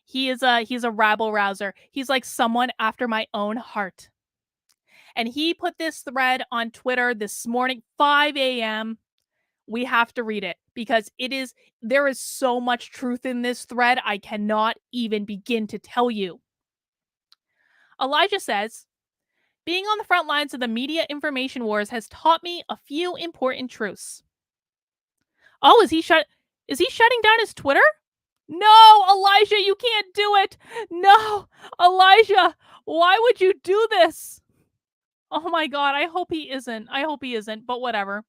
He's a rabble rouser. He's like someone after my own heart. And he put this thread on Twitter this morning, 5 a.m. We have to read it because there is so much truth in this thread, I cannot even begin to tell you. Elijah says, being on the front lines of the media information wars has taught me a few important truths. Oh, is he shutting down his Twitter? No, Elijah, you can't do it. No, Elijah, why would you do this? Oh my God, I hope he isn't. But whatever.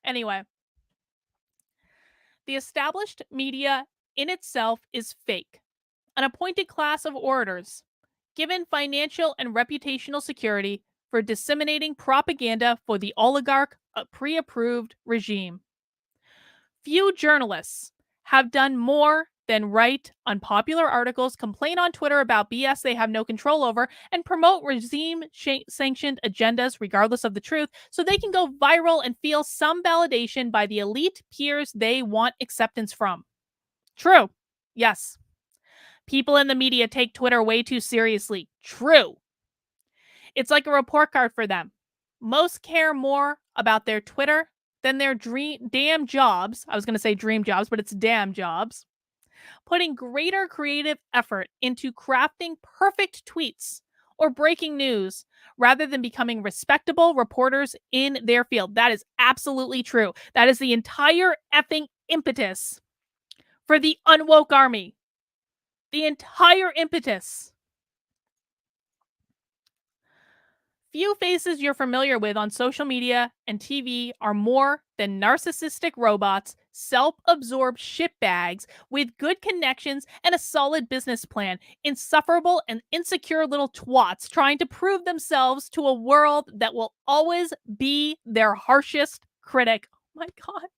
Anyway, the established media in itself is fake. An appointed class of orators, given financial and reputational security for disseminating propaganda for the oligarch, pre-approved regime. Few journalists have done more than write unpopular articles, complain on Twitter about BS they have no control over, and promote regime-sanctioned agendas regardless of the truth so they can go viral and feel some validation by the elite peers they want acceptance from. True. Yes. People in the media take Twitter way too seriously. True. It's like a report card for them. Most care more about their Twitter than their damn jobs. I was going to say dream jobs, but it's damn jobs. Putting greater creative effort into crafting perfect tweets or breaking news rather than becoming respectable reporters in their field. That is absolutely true. That is the entire effing impetus for the unwoke army. The entire impetus. Few faces you're familiar with on social media and TV are more than narcissistic robots, self-absorbed shitbags with good connections and a solid business plan, insufferable and insecure little twats trying to prove themselves to a world that will always be their harshest critic. Oh my God.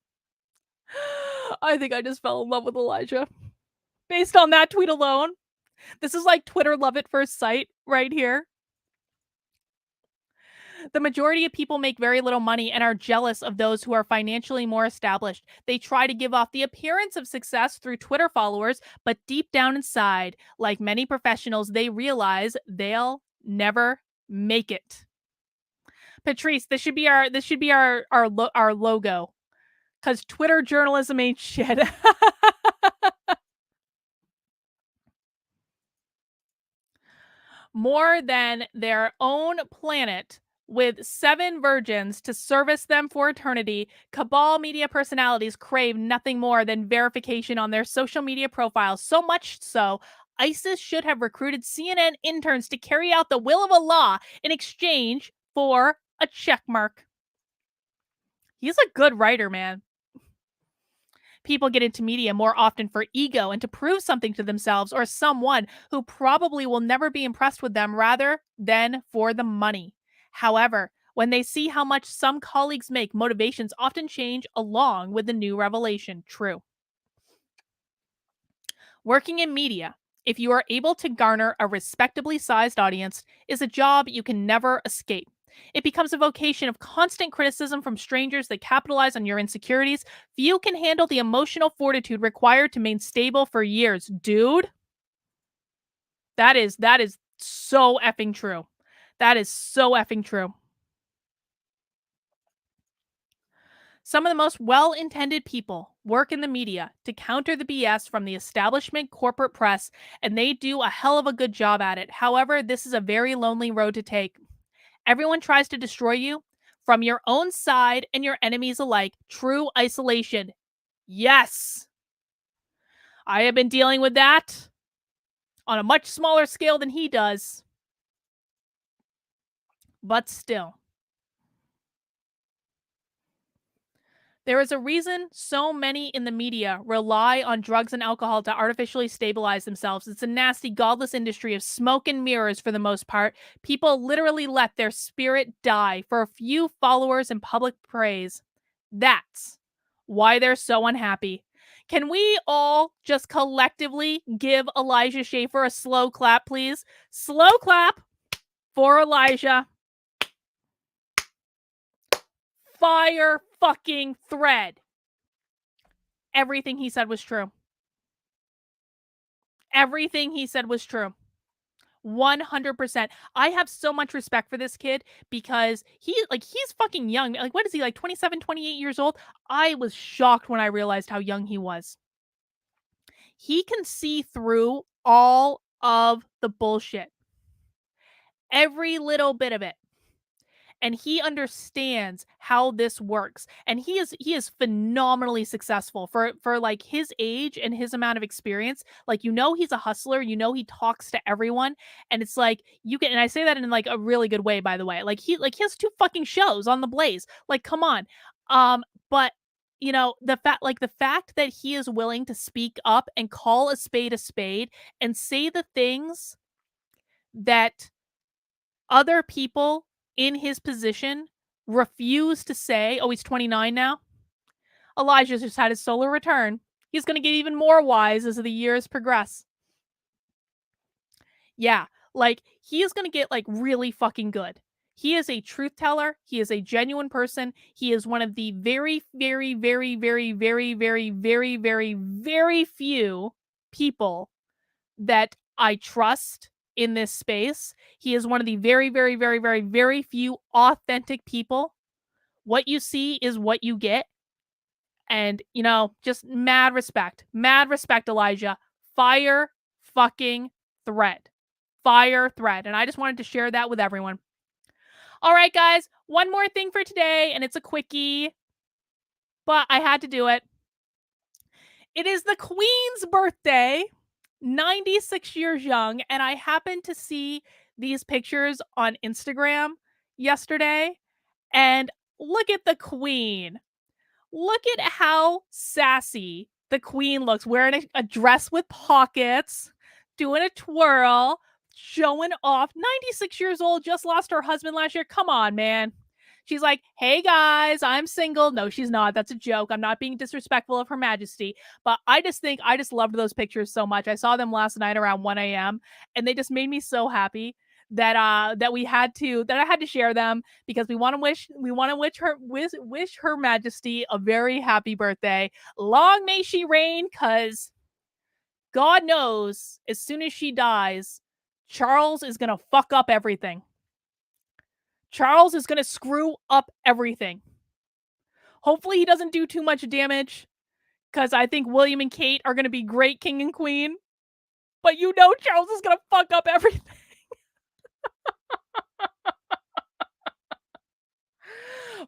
I think I just fell in love with Elijah. Based on that tweet alone. This is like Twitter love at first sight right here. The majority of people make very little money and are jealous of those who are financially more established. They try to give off the appearance of success through Twitter followers, but deep down inside, like many professionals, they realize they'll never make it. Patrice, this should be our logo, because Twitter journalism ain't shit. More than their own planet, with 7 virgins to service them for eternity, cabal media personalities crave nothing more than verification on their social media profiles. So much so, ISIS should have recruited CNN interns to carry out the will of Allah in exchange for a check mark. He's a good writer, man. People get into media more often for ego and to prove something to themselves or someone who probably will never be impressed with them rather than for the money. However, when they see how much some colleagues make, motivations often change along with the new revelation. True. Working in media, if you are able to garner a respectably sized audience, is a job you can never escape. It becomes a vocation of constant criticism from strangers that capitalize on your insecurities. Few can handle the emotional fortitude required to remain stable for years. Dude, that is so effing true. That is so effing true. Some of the most well-intended people work in the media to counter the BS from the establishment corporate press, and they do a hell of a good job at it. However, this is a very lonely road to take. Everyone tries to destroy you from your own side and your enemies alike. True isolation. Yes. I have been dealing with that on a much smaller scale than he does. But still. There is a reason so many in the media rely on drugs and alcohol to artificially stabilize themselves. It's a nasty, godless industry of smoke and mirrors for the most part. People literally let their spirit die for a few followers and public praise. That's why they're so unhappy. Can we all just collectively give Elijah Schaffer a slow clap, please? Slow clap for Elijah. Fire fucking thread. Everything he said was true. Everything he said was true. 100%. I have so much respect for this kid because he's fucking young. Like, what is he, like 27, 28 years old? I was shocked when I realized how young he was. He can see through all of the bullshit. Every little bit of it. And he understands how this works, and he is phenomenally successful for like his age and his amount of experience. Like, he's a hustler, he talks to everyone, and it's like you can, and I say that in like a really good way, by the way. Like, he has 2 fucking shows on the Blaze, like, come on. But the fact that he is willing to speak up and call a spade and say the things that other people in his position refuse to say. Oh, he's 29 now. Elijah just had his solar return. He's going to get even more wise as the years progress. Yeah, like, he is going to get like really fucking good. He is a truth teller. He is a genuine person. He is one of the very, very, very, very, very, very, very, very, very few people that I trust in this space. He is one of the very, very, very, very, very few authentic people. What you see is what you get. And, just mad respect. Mad respect, Elijah. Fire fucking thread. Fire thread. And I just wanted to share that with everyone. All right, guys. One more thing for today, and it's a quickie, but I had to do it. It is the Queen's birthday. 96 years young, and I happened to see these pictures on Instagram yesterday, and look at the Queen. Look at how sassy the Queen looks, wearing a dress with pockets, doing a twirl, showing off. 96 years old, just lost her husband last year. Come on, man. She's like, hey guys, I'm single. No, she's not. That's a joke. I'm not being disrespectful of Her Majesty. But I just loved those pictures so much. I saw them last night around 1 a.m. and they just made me so happy that I had to share them, because we want to wish Her Majesty a very happy birthday. Long may she reign, cuz God knows as soon as she dies, Charles is going to fuck up everything. Charles is going to screw up everything. Hopefully he doesn't do too much damage, because I think William and Kate are going to be great king and queen. But Charles is going to fuck up everything.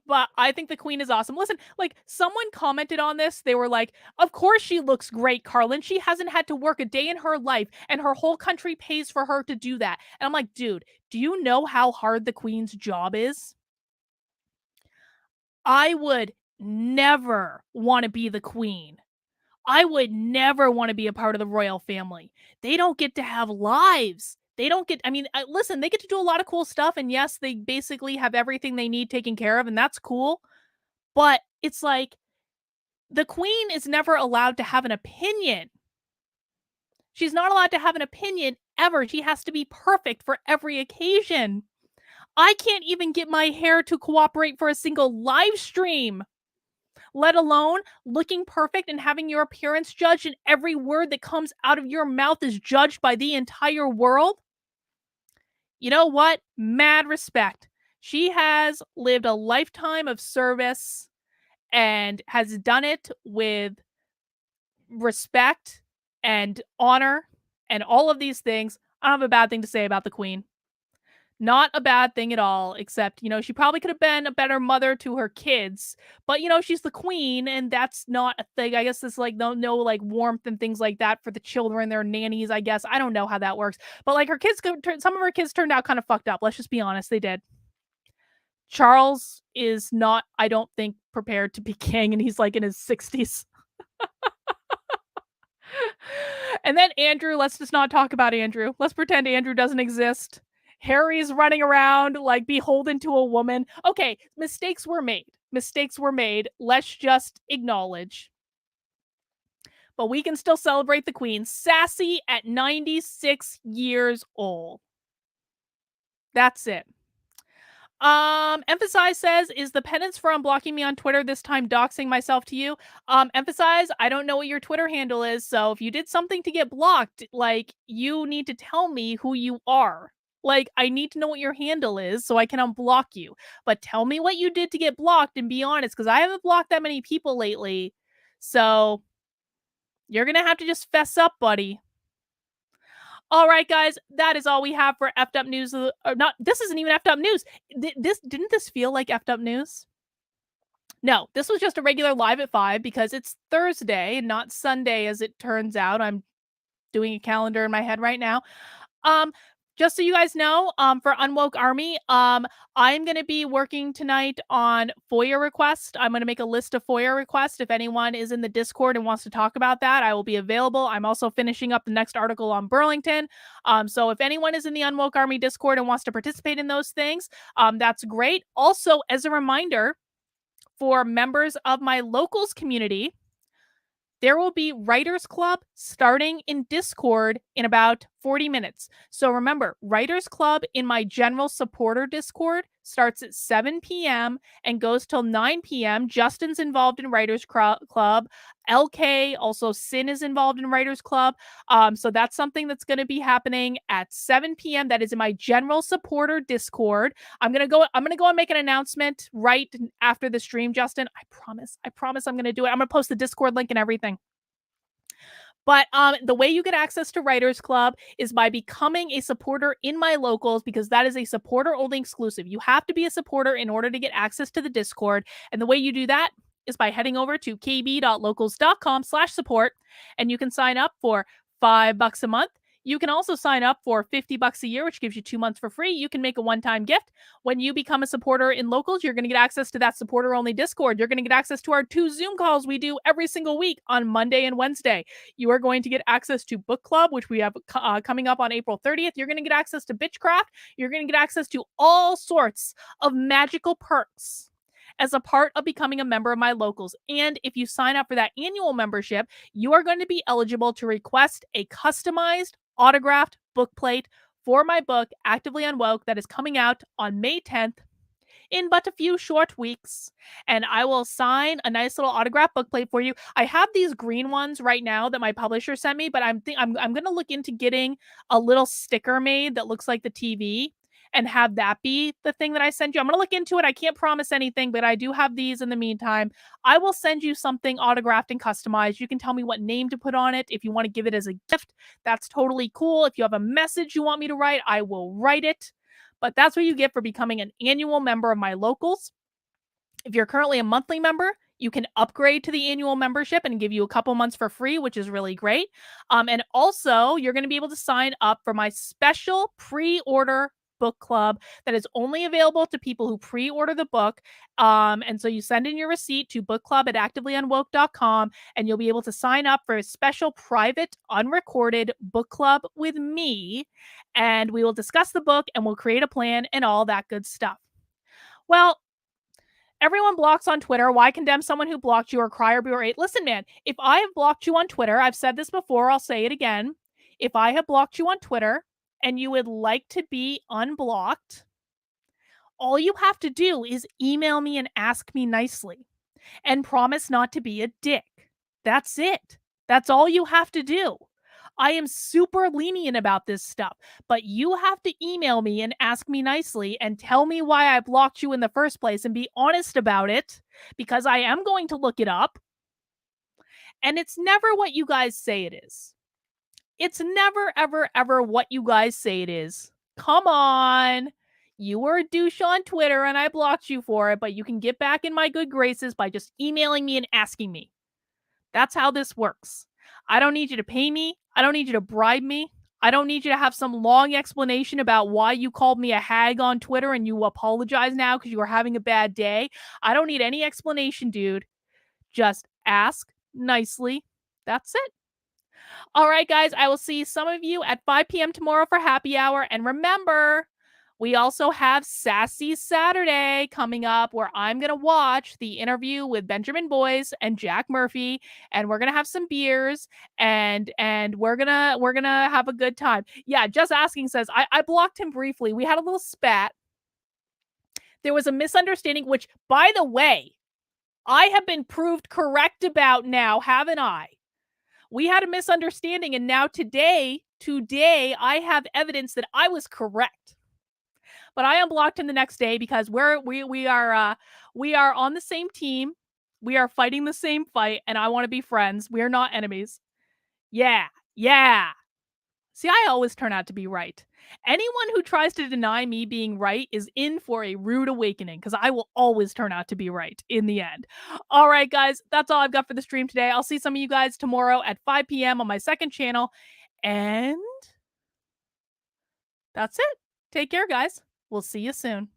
But I think the Queen is awesome. Listen, like, someone commented on this. They were like, of course she looks great, Carlin. She hasn't had to work a day in her life, and her whole country pays for her to do that. And I'm like, dude, do you know how hard the Queen's job is? I would never want to be the Queen. I would never want to be a part of the royal family. They don't get to have lives. They don't get, listen, they get to do a lot of cool stuff. And yes, they basically have everything they need taken care of, and that's cool. But it's like, the Queen is never allowed to have an opinion. She's not allowed to have an opinion ever. She has to be perfect for every occasion. I can't even get my hair to cooperate for a single live stream, let alone looking perfect and having your appearance judged, and every word that comes out of your mouth is judged by the entire world. You know what? Mad respect. She has lived a lifetime of service and has done it with respect and honor and all of these things. I don't have a bad thing to say about the Queen. Not a bad thing at all, except, she probably could have been a better mother to her kids. But, she's the Queen, and that's not a thing. I guess there's like no like warmth and things like that for the children, their nannies, I guess. I don't know how that works. But like, some of her kids turned out kind of fucked up. Let's just be honest, they did. Charles is not, I don't think, prepared to be king, and he's like in his 60s. And then Andrew, let's just not talk about Andrew. Let's pretend Andrew doesn't exist. Harry's running around like beholden to a woman. Okay, mistakes were made. Let's just acknowledge. But we can still celebrate the Queen. Sassy at 96 years old. That's it. Emphasize says, is the penance for unblocking me on Twitter this time doxing myself to you? Emphasize, I don't know what your Twitter handle is, so if you did something to get blocked, like, you need to tell me who you are. Like, I need to know what your handle is so I can unblock you. But tell me what you did to get blocked and be honest, because I haven't blocked that many people lately. So you're gonna have to just fess up, buddy. All right, guys, that is all we have for effed up news. Or not, this isn't even effed up news. Didn't this feel like effed up news? No, this was just a regular live at 5 because it's Thursday, not Sunday, as it turns out. I'm doing a calendar in my head right now. Um, just so you guys know, for Unwoke Army, I'm going to be working tonight on FOIA requests. I'm going to make a list of FOIA requests. If anyone is in the Discord and wants to talk about that, I will be available. I'm also finishing up the next article on Burlington. So if anyone is in the Unwoke Army Discord and wants to participate in those things, that's great. Also, as a reminder, for members of my locals community, there will be Writers Club starting in Discord in about 40 minutes. So remember, Writers Club in my general supporter Discord starts at 7 p.m. and goes till 9 p.m. Justin's involved in Writers Club. LK, also Sin, is involved in Writers Club. So that's something that's going to be happening at 7 p.m. That is in my general supporter Discord. I'm gonna go and make an announcement right after the stream, Justin. I promise I'm gonna do it. I'm gonna post the Discord link and everything. But the way you get access to Writers Club is by becoming a supporter in my locals, because that is a supporter only exclusive. You have to be a supporter in order to get access to the Discord. And the way you do that is by heading over to kb.locals.com/support, and you can sign up for $5 a month. You can also sign up for $50 a year, which gives you 2 months for free. You can make a one-time gift. When you become a supporter in locals, you're going to get access to that supporter-only Discord. You're going to get access to our 2 Zoom calls we do every single week on Monday and Wednesday. You are going to get access to book club, which we have coming up on April 30th. You're going to get access to Bitchcraft. You're going to get access to all sorts of magical perks as a part of becoming a member of my locals. And if you sign up for that annual membership, you are going to be eligible to request a customized autographed book plate for my book, Actively Unwoke, that is coming out on May 10th in but a few short weeks. And I will sign a nice little autographed book plate for you. I have these green ones right now that my publisher sent me, but I'm going to look into getting a little sticker made that looks like the TV and have that be the thing that I send you. I'm going to look into it. I can't promise anything, but I do have these in the meantime. I will send you something autographed and customized. You can tell me what name to put on it. If you want to give it as a gift, that's totally cool. If you have a message you want me to write, I will write it. But that's what you get for becoming an annual member of my locals. If you're currently a monthly member, you can upgrade to the annual membership and give you a couple months for free, which is really great. And also, you're going to be able to sign up for my special pre-order book club that is only available to people who pre-order the book. And so you send in your receipt to bookclub@activelyunwoke.com, and you'll be able to sign up for a special private, unrecorded book club with me. And we will discuss the book and we'll create a plan and all that good stuff. Well, everyone blocks on Twitter. Why condemn someone who blocked you or cry or berate? Listen, man, if I have blocked you on Twitter, I've said this before, I'll say it again. If I have blocked you on Twitter and you would like to be unblocked, all you have to do is email me and ask me nicely and promise not to be a dick. That's it. That's all you have to do. I am super lenient about this stuff, but you have to email me and ask me nicely and tell me why I blocked you in the first place and be honest about it, because I am going to look it up. And it's never what you guys say it is. It's never, ever, ever what you guys say it is. Come on. You were a douche on Twitter and I blocked you for it, but you can get back in my good graces by just emailing me and asking me. That's how this works. I don't need you to pay me. I don't need you to bribe me. I don't need you to have some long explanation about why you called me a hag on Twitter and you apologize now because you were having a bad day. I don't need any explanation, dude. Just ask nicely. That's it. All right, guys, I will see some of you at 5 p.m. tomorrow for happy hour. And remember, we also have Sassy Saturday coming up, where I'm going to watch the interview with Benjamin Boyce and Jack Murphy, and we're going to have some beers and we're going to have a good time. Yeah, Just Asking says I blocked him briefly. We had a little spat. There was a misunderstanding, which, by the way, I have been proved correct about now, haven't I? We had a misunderstanding, and now today I have evidence that I was correct. But I unblocked him the next day because we are on the same team. We are fighting the same fight, and I want to be friends. We are not enemies. Yeah. See, I always turn out to be right. Anyone who tries to deny me being right is in for a rude awakening, because I will always turn out to be right in the end. All right, guys, that's all I've got for the stream today. I'll see some of you guys tomorrow at 5 p.m. on my second channel. And that's it. Take care, guys. We'll see you soon.